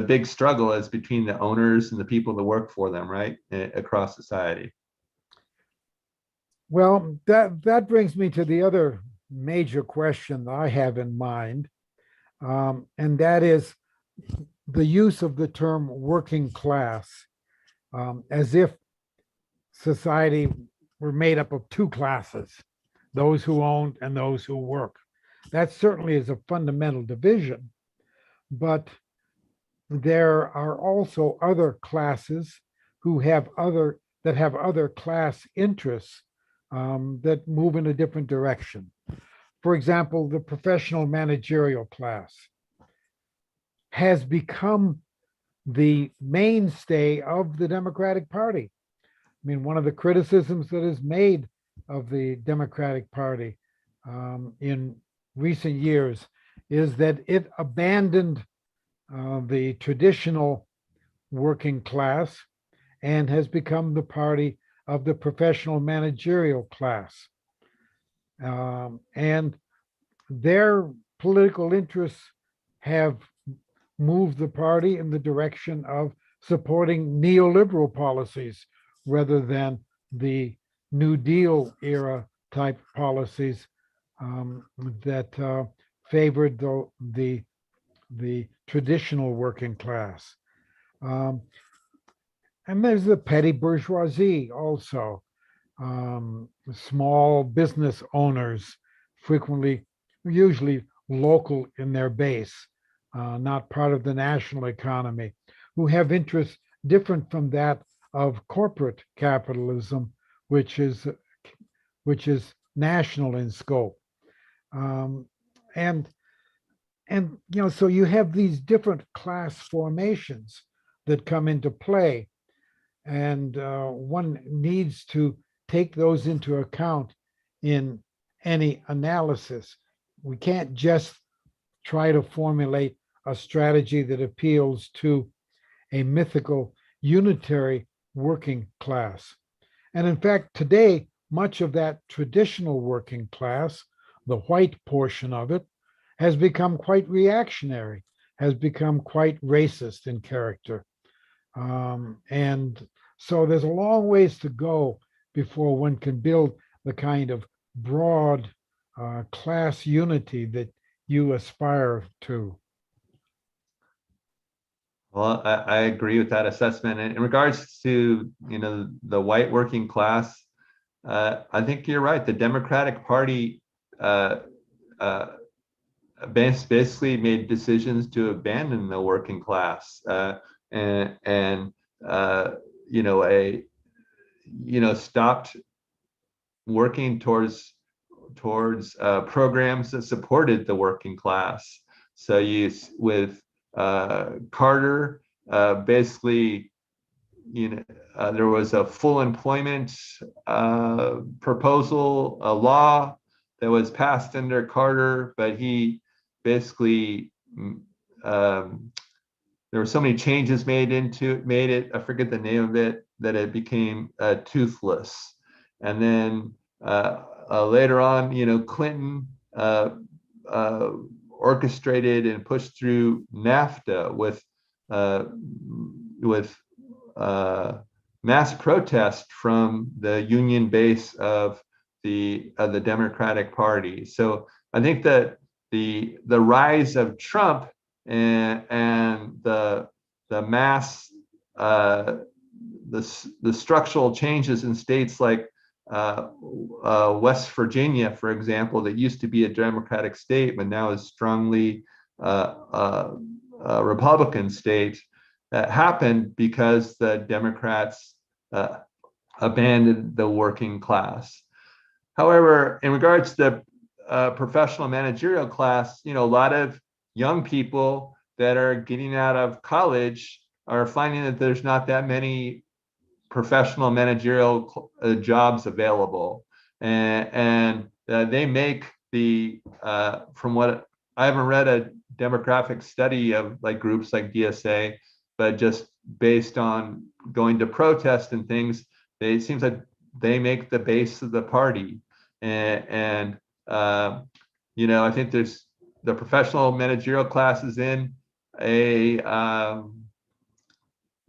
big struggle is between the owners and the people that work for them, right, across society. Well, that brings me to the other major question that I have in mind, and that is the use of the term working class, as if society were made up of two classes, those who own and those who work. That certainly is a fundamental division, but there are also other classes who have other class interests, that move in a different direction. For example, the professional managerial class has become the mainstay of the Democratic Party. I mean, one of the criticisms that is made of the Democratic Party, in recent years is that it abandoned the traditional working class and has become the party of the professional managerial class. And their political interests have moved the party in the direction of supporting neoliberal policies rather than the New Deal era type policies, that favored the traditional working class. Um, and there's the petty bourgeoisie also, small business owners, frequently, usually local in their base, not part of the national economy, who have interests different from that of corporate capitalism, which is national in scope. Um, and so you have these different class formations that come into play, and one needs to take those into account in any analysis. We can't just try to formulate a strategy that appeals to a mythical unitary working class. And in fact, today, much of that traditional working class, the white portion of it, has become quite reactionary, has become quite racist in character. And so there's a long ways to go before one can build the kind of broad class unity that you aspire to. Well, I agree with that assessment. In regards to, the white working class, I think you're right. The Democratic Party basically made decisions to abandon the working class, and stopped working towards programs that supported the working class. So with Carter, basically, there was a full employment proposal, a law that was passed under Carter, but he basically, there were so many changes made it, I forget the name of it, that it became toothless. And then later on, Clinton orchestrated and pushed through NAFTA with mass protest from the union base of the Democratic Party. So I think that the rise of Trump and the mass the structural changes in states like West Virginia, for example, that used to be a Democratic state, but now is strongly a Republican state, happened because the Democrats abandoned the working class. However, in regards to the professional managerial class, a lot of young people that are getting out of college are finding that there's not that many professional managerial jobs available, and they make from what I haven't read a demographic study of like groups like DSA, but just based on going to protest and things, it seems like they make the base of the party, and I think there's the professional managerial classes in a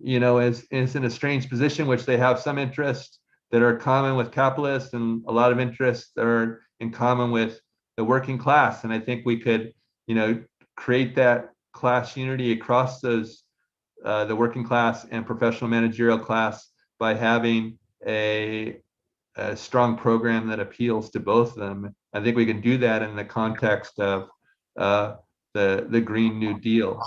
is in a strange position, which they have some interests that are common with capitalists and a lot of interests that are in common with the working class. And I think we could, create that class unity across those, the working class and professional managerial class by having a strong program that appeals to both of them. I think we can do that in the context of the Green New Deal.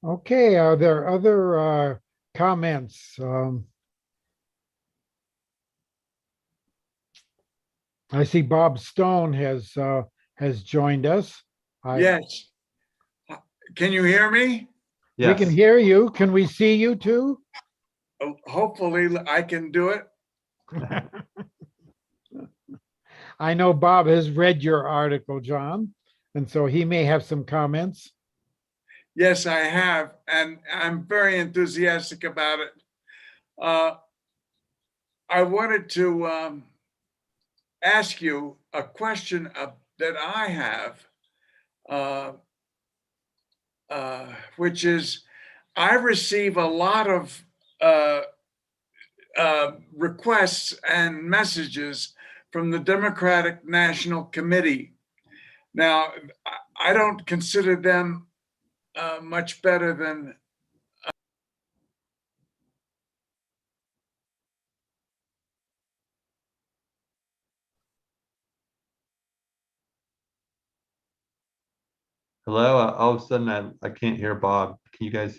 Okay, are there other comments? I see Bob Stone has joined us. Yes. Can you hear me? We can Yes. hear you. Can we see you too? Hopefully I can do it. I know Bob has read your article, John, and so he may have some comments. Yes, I have, and I'm very enthusiastic about it. I wanted to ask you a question that I have, which is, I receive a lot of requests and messages from the Democratic National Committee. Now, I don't consider them much better than Hello. All of a sudden, I can't hear Bob. Can you guys?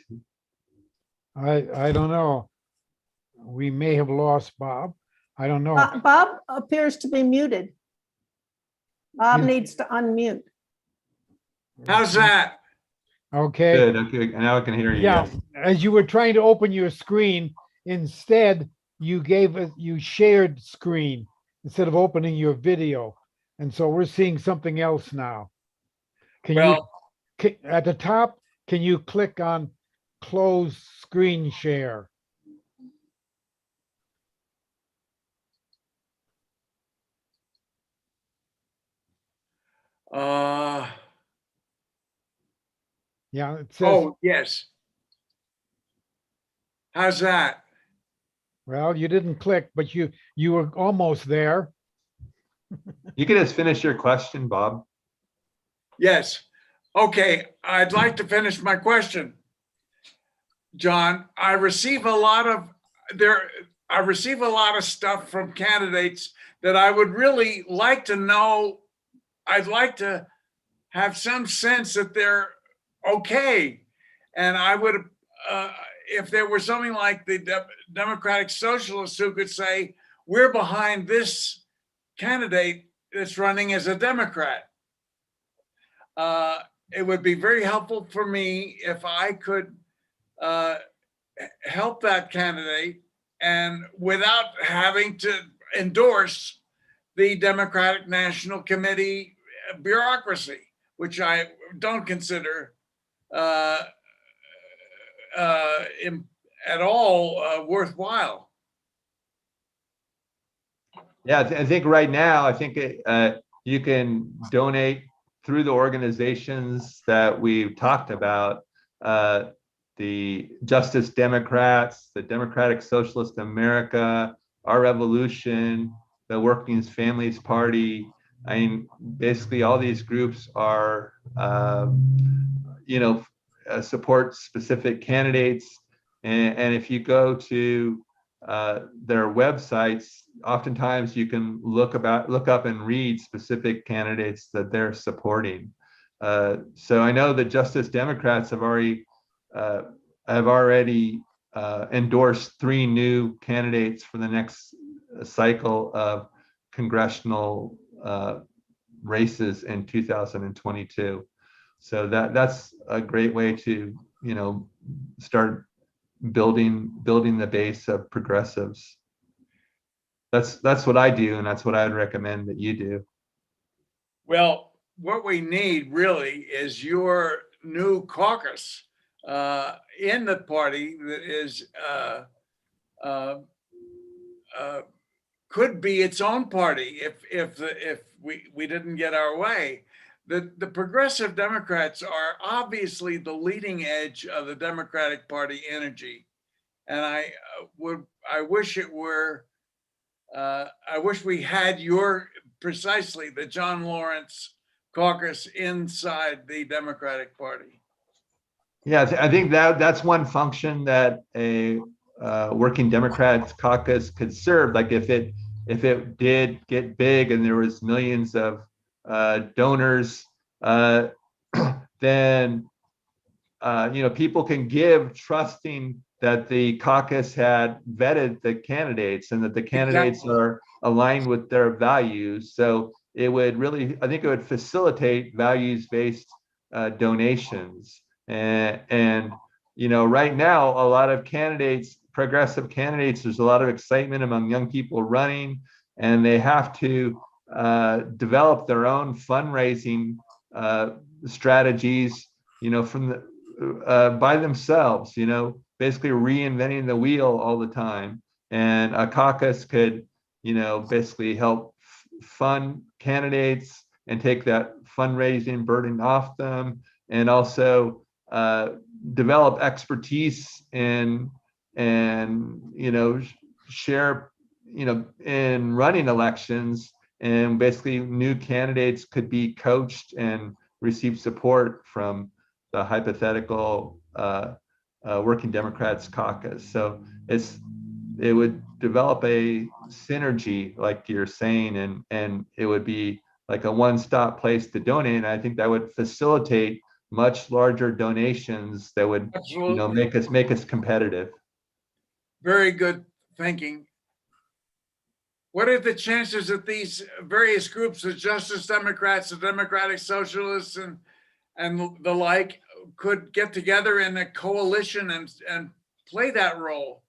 I don't know. We may have lost Bob. I don't know. Bob appears to be muted. Bob He's- needs to unmute. how's that? Okay. Good. Okay. Now I can hear you. Yeah, Yes. as you were trying to open your screen, instead you shared screen instead of opening your video. And so we're seeing something else now. Can Well, you, at the top, can you click on close screen share? Yeah, it says, oh, yes. How's that? well, you didn't click, but you were almost there. You can just finish your question, Bob. Yes. Okay, I'd like to finish my question. John, I receive a lot of stuff from candidates that I would really like to know. I'd like to have some sense that they're okay. And I would, if there were something like the Democratic Socialists who could say, we're behind this candidate that's running as a Democrat. It would be very helpful for me if I could help that candidate and without having to endorse the Democratic National Committee bureaucracy, which I don't consider at all worthwhile. Yeah, I think right now, I think you can donate through the organizations that we've talked about, the Justice Democrats, the Democratic Socialist America, Our Revolution, the Working Families Party, I mean, basically all these groups are, you know, support specific candidates. And if you go to their websites, oftentimes you can look up and read specific candidates that they're supporting. So I know the Justice Democrats uh, have already endorsed 3 new candidates for the next cycle of congressional races in 2022. So that's a great way to, you know, start building the base of progressives. That's what I do, and that's what I'd recommend that you do. Well, what we need really is your new caucus in the party that is uh, uh, could be its own party if we didn't get our way. The progressive Democrats are obviously the leading edge of the Democratic Party energy, and I wish it were. I wish we had your precisely the John Lawrence caucus inside the Democratic Party. Yeah, I think that's one function that a working Democrats caucus could serve. Like if it did get big and there was millions of donors, uh, then you know, people can give trusting that the caucus had vetted the candidates and that the candidates Exactly. are aligned with their values. So it would really, I think it would facilitate values-based donations. And, you know, right now, a lot of candidates, progressive candidates, there's a lot of excitement among young people running, and they have to develop their own fundraising strategies, you know, from the by themselves, you know, basically reinventing the wheel all the time. And a caucus could, you know, basically help fund candidates and take that fundraising burden off them, and also develop expertise in and you know share you know in running elections. And basically new candidates could be coached and receive support from the hypothetical working Democrats caucus. So it would develop a synergy, like you're saying, and it would be like a one-stop place to donate. And I think that would facilitate much larger donations that would, you know, Absolutely. make us competitive. Very good thinking. What are the chances that these various groups, the Justice Democrats, the Democratic Socialists, and the like, could get together in a coalition and play that role?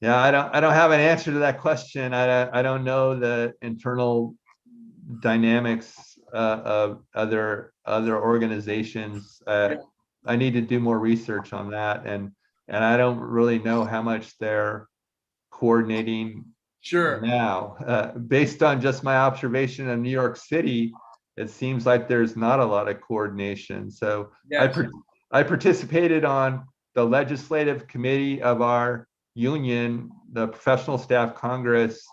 Yeah, I don't have an answer to that question. I don't know the internal dynamics of other organizations. Yeah. I need to do more research on that, and I don't really know how much they're coordinating Sure. now. Based on just my observation in New York City, it seems like there's not a lot of coordination. So Yes. I participated on the legislative committee of our union, the Professional Staff Congress,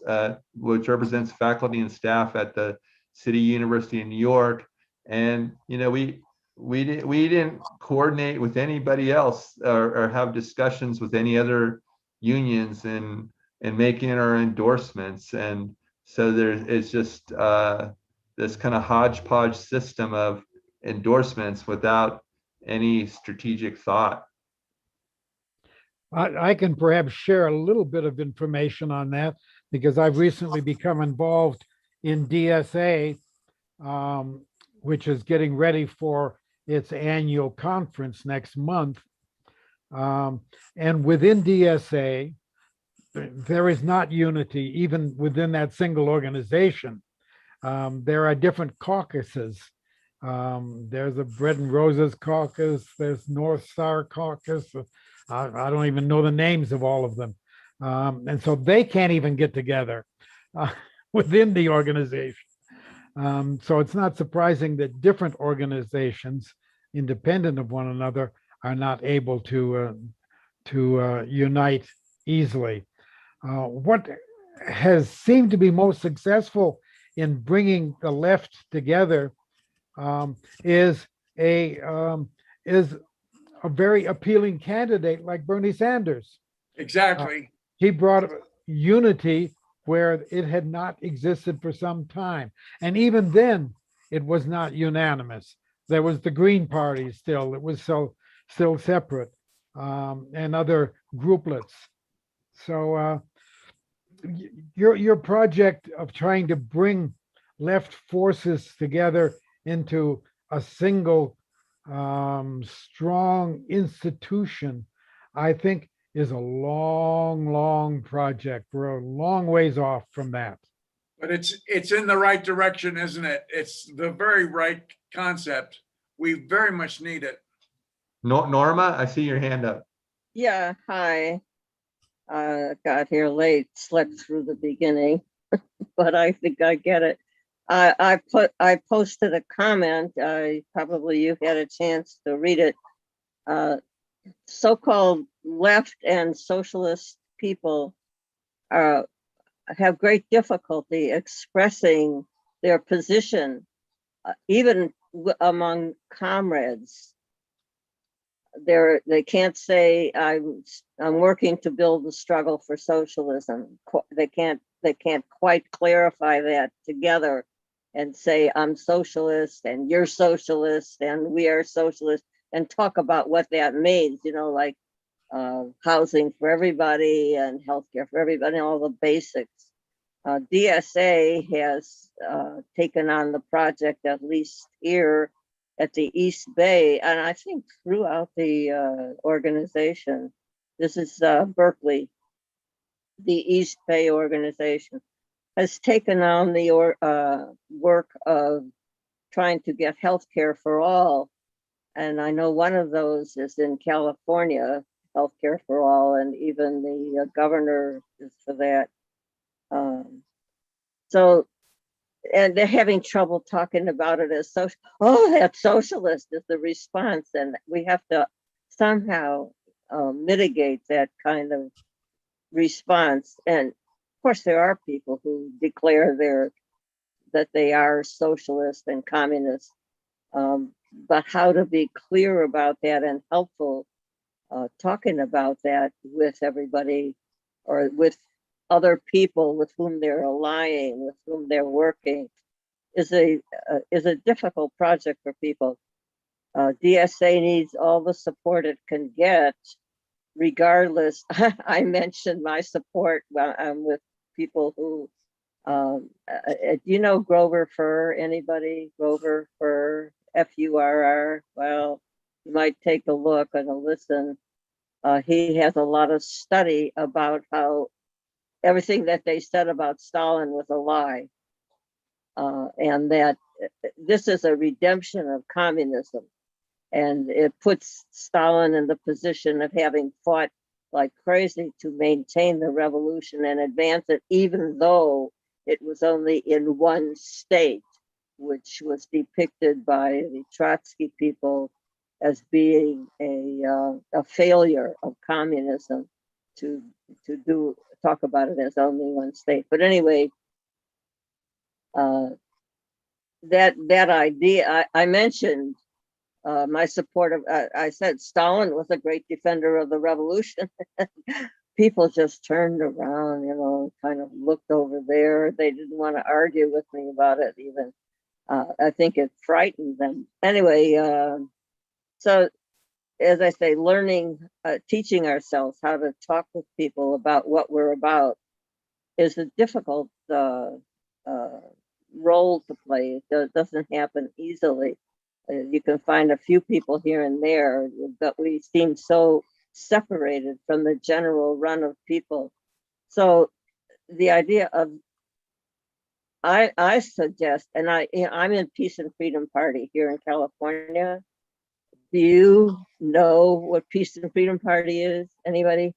which represents faculty and staff at the City University of New York. And you know, we didn't coordinate with anybody else or have discussions with any other unions and making our endorsements. And so it's just this kind of hodgepodge system of endorsements without any strategic thought. I can perhaps share a little bit of information on that because I've recently become involved in DSA, which is getting ready for its annual conference next month. And within DSA, there is not unity even within that single organization. There are different caucuses. There's a Bread and Roses caucus, there's North Star caucus. I don't even know the names of all of them. And so they can't even get together within the organization. So it's not surprising that different organizations, independent of one another, are not able to unite easily. What has seemed to be most successful in bringing the left together um, is a um, is a very appealing candidate like Bernie Sanders. Exactly. He brought unity where it had not existed for some time. And even then, it was not unanimous. There was the Green Party still, it was still separate, and other grouplets. So your project of trying to bring left forces together into a single strong institution, I think is a long, long project. We're a long ways off from that. But it's in the right direction, isn't it? It's the very right concept. We very much need it. Norma, I see your hand up. Yeah, hi. Got here late, slept through the beginning, but I think I get it. I posted a comment. Probably you had a chance to read it. So-called left and socialist people have great difficulty expressing their position, even among comrades. They can't say I'm working to build the struggle for socialism. They can't quite clarify that together and say I'm socialist and you're socialist and we are socialist and talk about what that means, you know, like housing for everybody and healthcare for everybody, all the basics. DSA has taken on the project, at least here at the East Bay, and I think throughout the organization. This is Berkeley, the East Bay organization, has taken on the work of trying to get healthcare for all. And I know one of those is in California, healthcare for all, and even the governor is for that. So, and they're having trouble talking about it as social. Oh, that's socialist is the response, and we have to somehow mitigate that kind of response. And of course, there are people who declare that they are socialist and communist, but how to be clear about that and helpful talking about that with everybody or with other people with whom they're allying, with whom they're working, is a difficult project for people. DSA needs all the support it can get, regardless. I mentioned my support when I'm with people who, do you know Grover Furr? Anybody? Grover Furr, Furr. Well, you might take a look and a listen. He has a lot of study about how everything that they said about Stalin was a lie, and that this is a redemption of communism, and it puts Stalin in the position of having fought like crazy to maintain the revolution and advance it, even though it was only in one state, which was depicted by the Trotsky people as being a failure of communism to talk about it as only one state. But anyway, that idea, I mentioned my support of, I said Stalin was a great defender of the revolution. People just turned around, you know, kind of looked over there. They didn't want to argue with me about it even. I think it frightened them. Anyway, so as I say, learning, teaching ourselves how to talk with people about what we're about is a difficult role to play. It doesn't happen easily. You can find a few people here and there, but we seem so separated from the general run of people. So the idea of, I suggest, and I'm in Peace and Freedom Party here in California. Do you know what Peace and Freedom Party is? Anybody?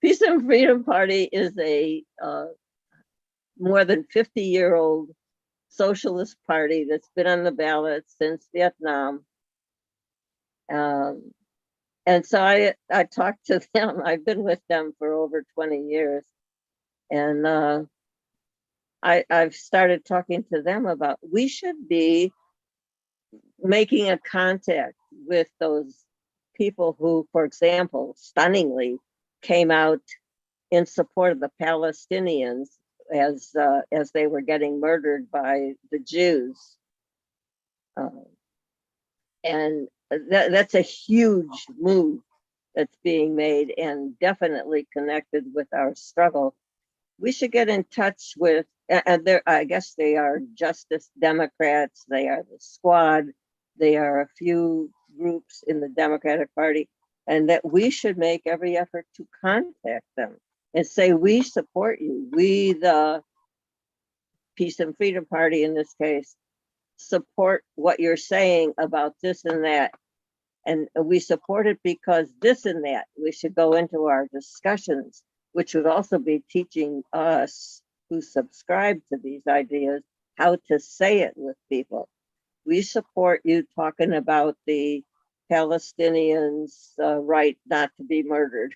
Peace and Freedom Party is a more than 50-year-old socialist party that's been on the ballot since Vietnam. And so I talked to them. I've been with them for over 20 years. And I've started talking to them about we should be making a contact with those people who, for example, stunningly came out in support of the Palestinians as they were getting murdered by the Jews. And that's a huge move that's being made and definitely connected with our struggle. We should get in touch with, and I guess they are Justice Democrats, they are the Squad, they are a few groups in the Democratic Party, and that we should make every effort to contact them and say, we support you. We, the Peace and Freedom Party in this case, support what you're saying about this and that. And we support it because this and that. We should go into our discussions, which would also be teaching us who subscribe to these ideas how to say it with people. We support you talking about the Palestinians' right not to be murdered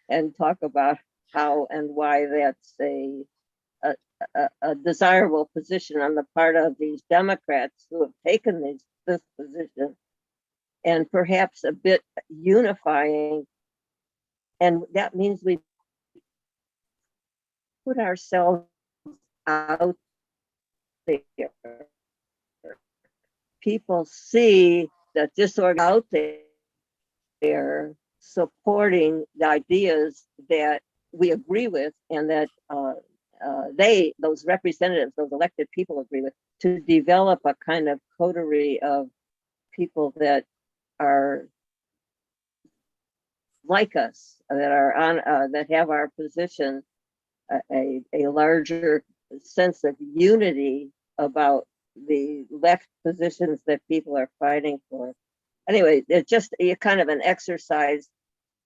and talk about how and why that's a desirable position on the part of these Democrats who have taken this position, and perhaps a bit unifying. And that means we put ourselves out there. People see that this org out there supporting the ideas that we agree with and that those representatives, those elected people agree with, to develop a kind of coterie of people that are like us, that are on, that have our position, a larger sense of unity about the left positions that people are fighting for. Anyway, it's just kind of an exercise,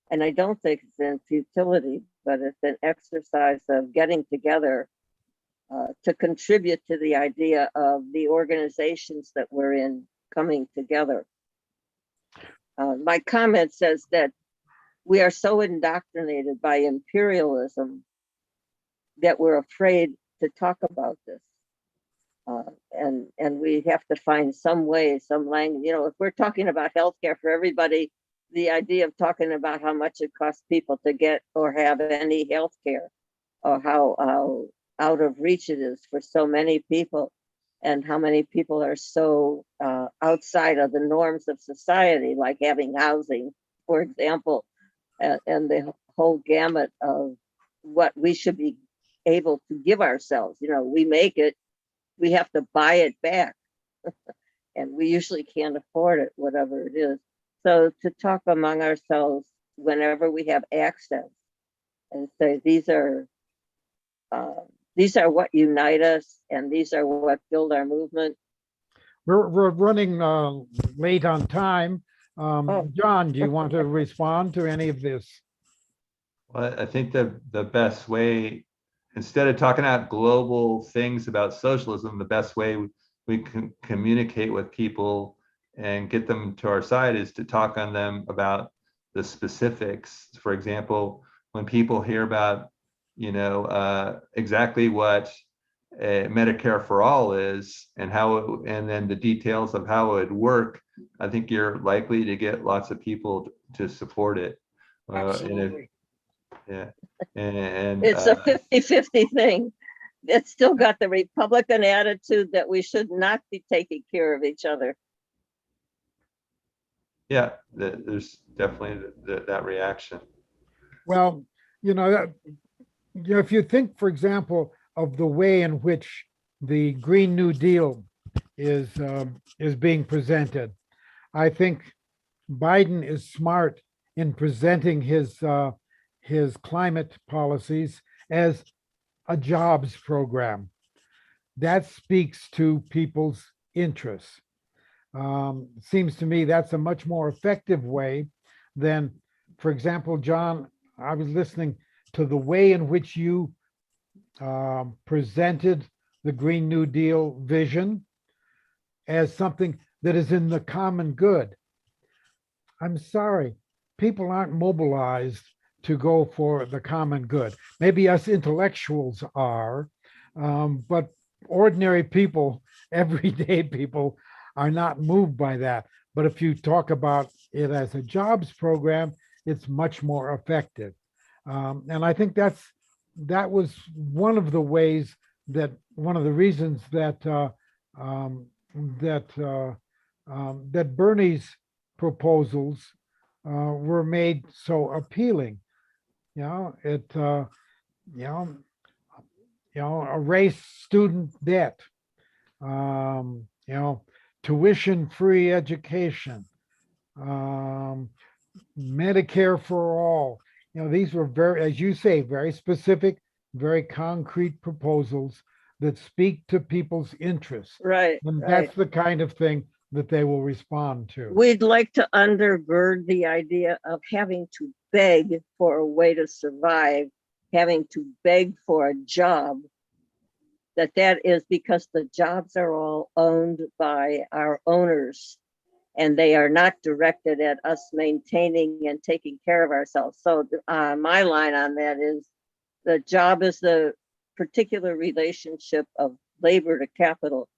and I don't think it's in futility, but it's an exercise of getting together to contribute to the idea of the organizations that we're in coming together. My comment says that we are so indoctrinated by imperialism that we're afraid to talk about this. And we have to find some way, some language. You know, if we're talking about healthcare for everybody, the idea of talking about how much it costs people to get or have any healthcare, or how out of reach it is for so many people, and how many people are so outside of the norms of society, like having housing, for example, and the whole gamut of what we should be able to give ourselves. You know, we make it, we have to buy it back, and we usually can't afford it, whatever it is. So to talk among ourselves whenever we have access and say, these are what unite us, and these are what build our movement. We're running late on time. Oh. John, do you want to respond to any of this? Well, I think the best way, instead of talking out global things about socialism, the best way we can communicate with people and get them to our side is to talk on them about the specifics. For example, when people hear about, you know, exactly what Medicare for all is and how, and then the details of how it would work, I think you're likely to get lots of people to support it. Absolutely. And It's a 50-50 thing. It's still got the Republican attitude that we should not be taking care of each other. yeah, there's definitely that reaction. Well, you know, if you think, for example, of the way in which the Green New Deal is being presented, I think Biden is smart in presenting his climate policies as a jobs program. That speaks to people's interests. Seems to me that's a much more effective way than, for example, John, I was listening to the way in which you presented the Green New Deal vision as something that is in the common good. I'm sorry, people aren't mobilized to go for the common good. Maybe us intellectuals are, but ordinary people, everyday people, are not moved by that. But if you talk about it as a jobs program, it's much more effective. And I think that was one of the ways that one of the reasons that that that Bernie's proposals were made so appealing. You know, you know, erase student debt, tuition-free education, Medicare for all. These were very, as you say, very specific, very concrete proposals that speak to people's interests. Right, And right. that's the kind of thing that they will respond to. We'd like to undergird the idea of having to beg for a way to survive, having to beg for a job, that is because the jobs are all owned by our owners and they are not directed at us maintaining and taking care of ourselves. So my line on that is the job is the particular relationship of labor to capital.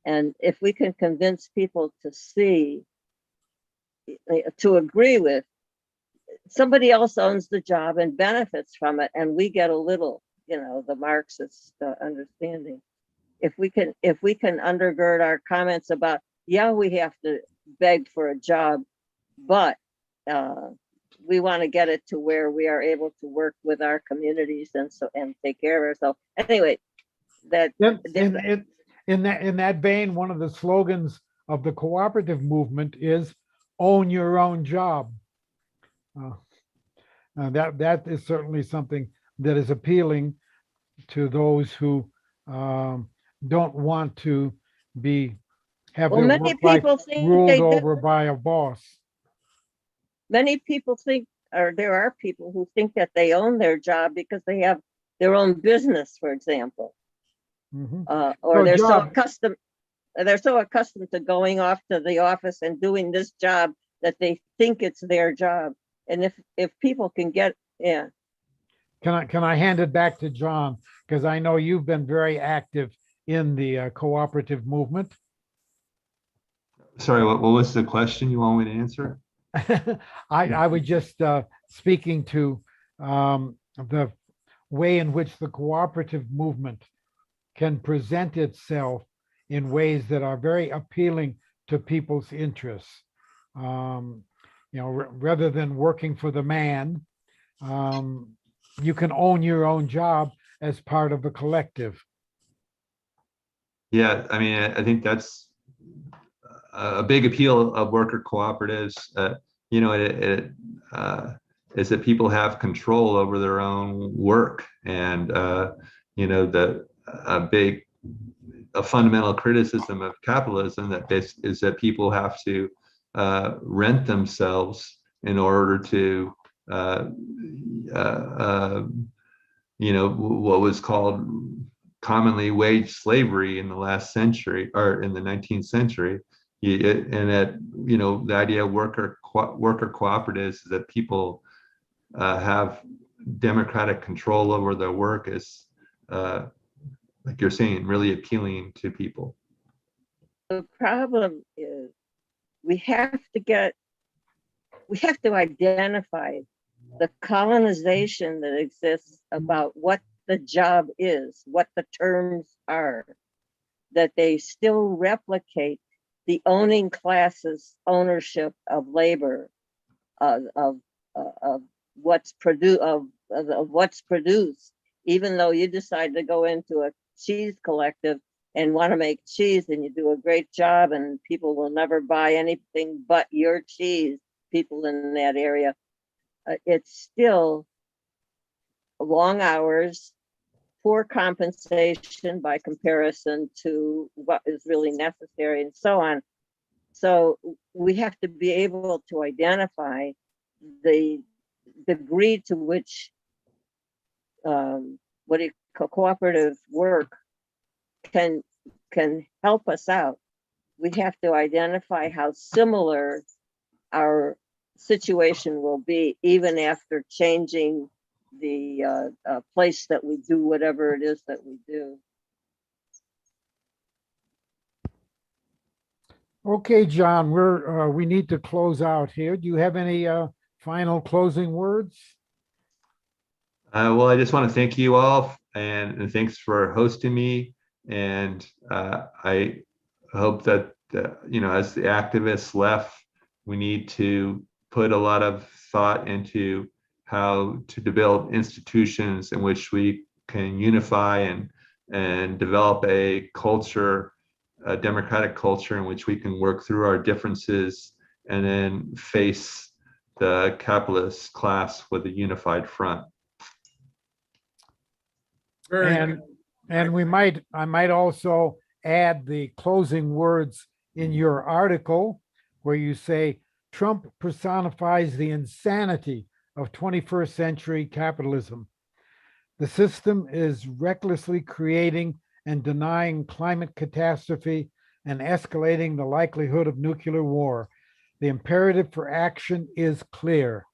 And if we can convince people to see, to agree with, somebody else owns the job and benefits from it, and we get a little, the Marxist understanding. If we can undergird our comments about, yeah, we have to beg for a job, but we want to get it to where we are able to work with our communities and take care of ourselves. Anyway, in that vein, one of the slogans of the cooperative movement is "Own your own job." That is certainly something that is appealing to those who don't want to have their many work life people think ruled they do. over by a boss. Many people think, or there are people who think that they own their job because they have their own business, for example, or So they're job- so accustomed to going off to the office and doing this job that they think it's their job. And if people can get, yeah. Can I hand it back to John? Because I know you've been very active in the cooperative movement. Sorry, what was the question you want me to answer? I was just speaking to the way in which the cooperative movement can present itself in ways that are very appealing to people's interests. Rather than working for the man, you can own your own job as part of a collective. Yeah, I mean, I think that's a big appeal of worker cooperatives. Is that people have control over their own work, and a fundamental criticism of capitalism is that people have to rent themselves in order to what was called commonly wage slavery in the last century, or in the 19th century. And that, the idea of worker cooperatives is that people have democratic control over their work is, like you're saying, really appealing to people. The problem is we have to identify the colonization that exists about what the job is, what the terms are, that they still replicate the owning class's ownership of labor, of what's produced, even though you decide to go into a cheese collective and want to make cheese, and you do a great job, and people will never buy anything but your cheese, people in that area. It's still long hours, poor compensation by comparison to what is really necessary, and so on. So we have to be able to identify the degree to which cooperative work can help us out. We have to identify how similar our situation will be, even after changing the place that we do whatever it is that we do. Okay, John, we need to close out here. Do you have any final closing words? Well, I just want to thank you all and thanks for hosting me. And I hope that, as the activists left, we need to put a lot of thought into how to build institutions in which we can unify and develop a culture, a democratic culture in which we can work through our differences and then face the capitalist class with a unified front. Very And good. and I might also add the closing words in your article where you say Trump personifies the insanity of 21st century capitalism. The system is recklessly creating and denying climate catastrophe and escalating the likelihood of nuclear war. The imperative for action is clear.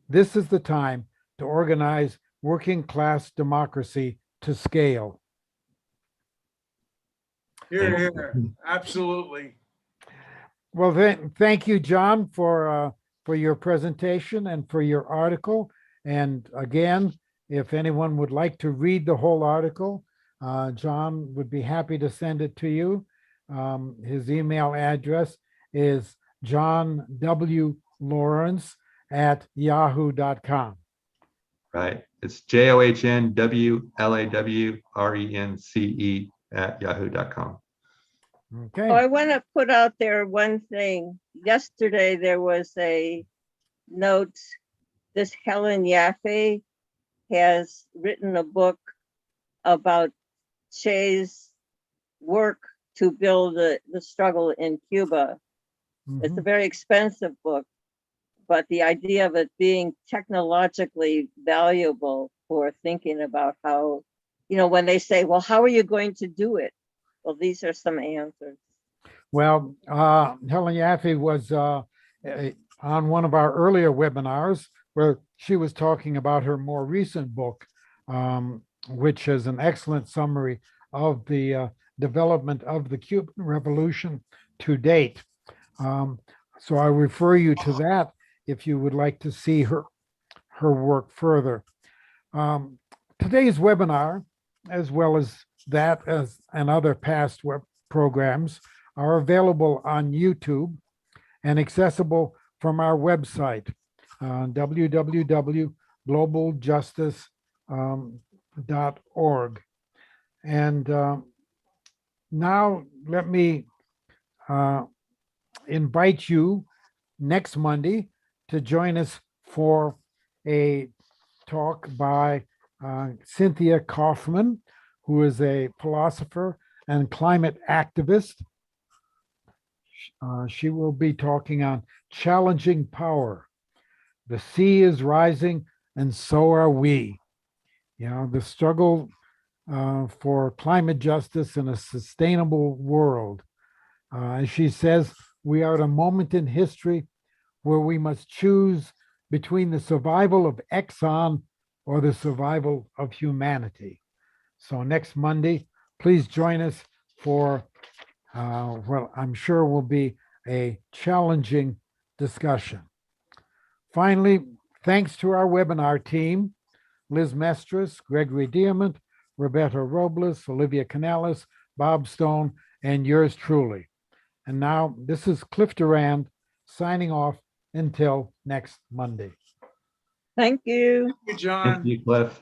This is the time to organize working class democracy to scale. Here, Thank here, absolutely. Well, then, thank you, John, for your presentation and for your article. And again, if anyone would like to read the whole article, John would be happy to send it to you. His email address is johnwlawrence@yahoo.com. Right. It's JOHNWLAWRENCE@yahoo.com. Oh, Okay. I want to put out there one thing. Yesterday, there was a note. This Helen Yaffe has written a book about Che's work to build the struggle in Cuba. It's a Mhm. very expensive book, but the idea of it being technologically valuable for thinking about how, when they say, well, how are you going to do it? Well, these are some answers. Well, Helen Yaffe was on one of our earlier webinars where she was talking about her more recent book, which is an excellent summary of the development of the Cuban Revolution to date. So I refer you to that if you would like to see her work further. Today's webinar, as well as that and other past web programs, are available on YouTube and accessible from our website, www.globaljustice.org. And now let me invite you next Monday to join us for a talk by Cynthia Kaufman, who is a philosopher and climate activist. She will be talking on challenging power. The sea is rising, and so are we. The struggle for climate justice in a sustainable world. As she says, we are at a moment in history where we must choose between the survival of Exxon or the survival of humanity. So next Monday, please join us for what I'm sure will be a challenging discussion. Finally, thanks to our webinar team, Liz Mestris, Gregory Diamond, Roberto Robles, Olivia Canales, Bob Stone, and yours truly. And now this is Cliff Durand signing off until next Monday. Thank you. Thank you, John. Thank you, Cliff.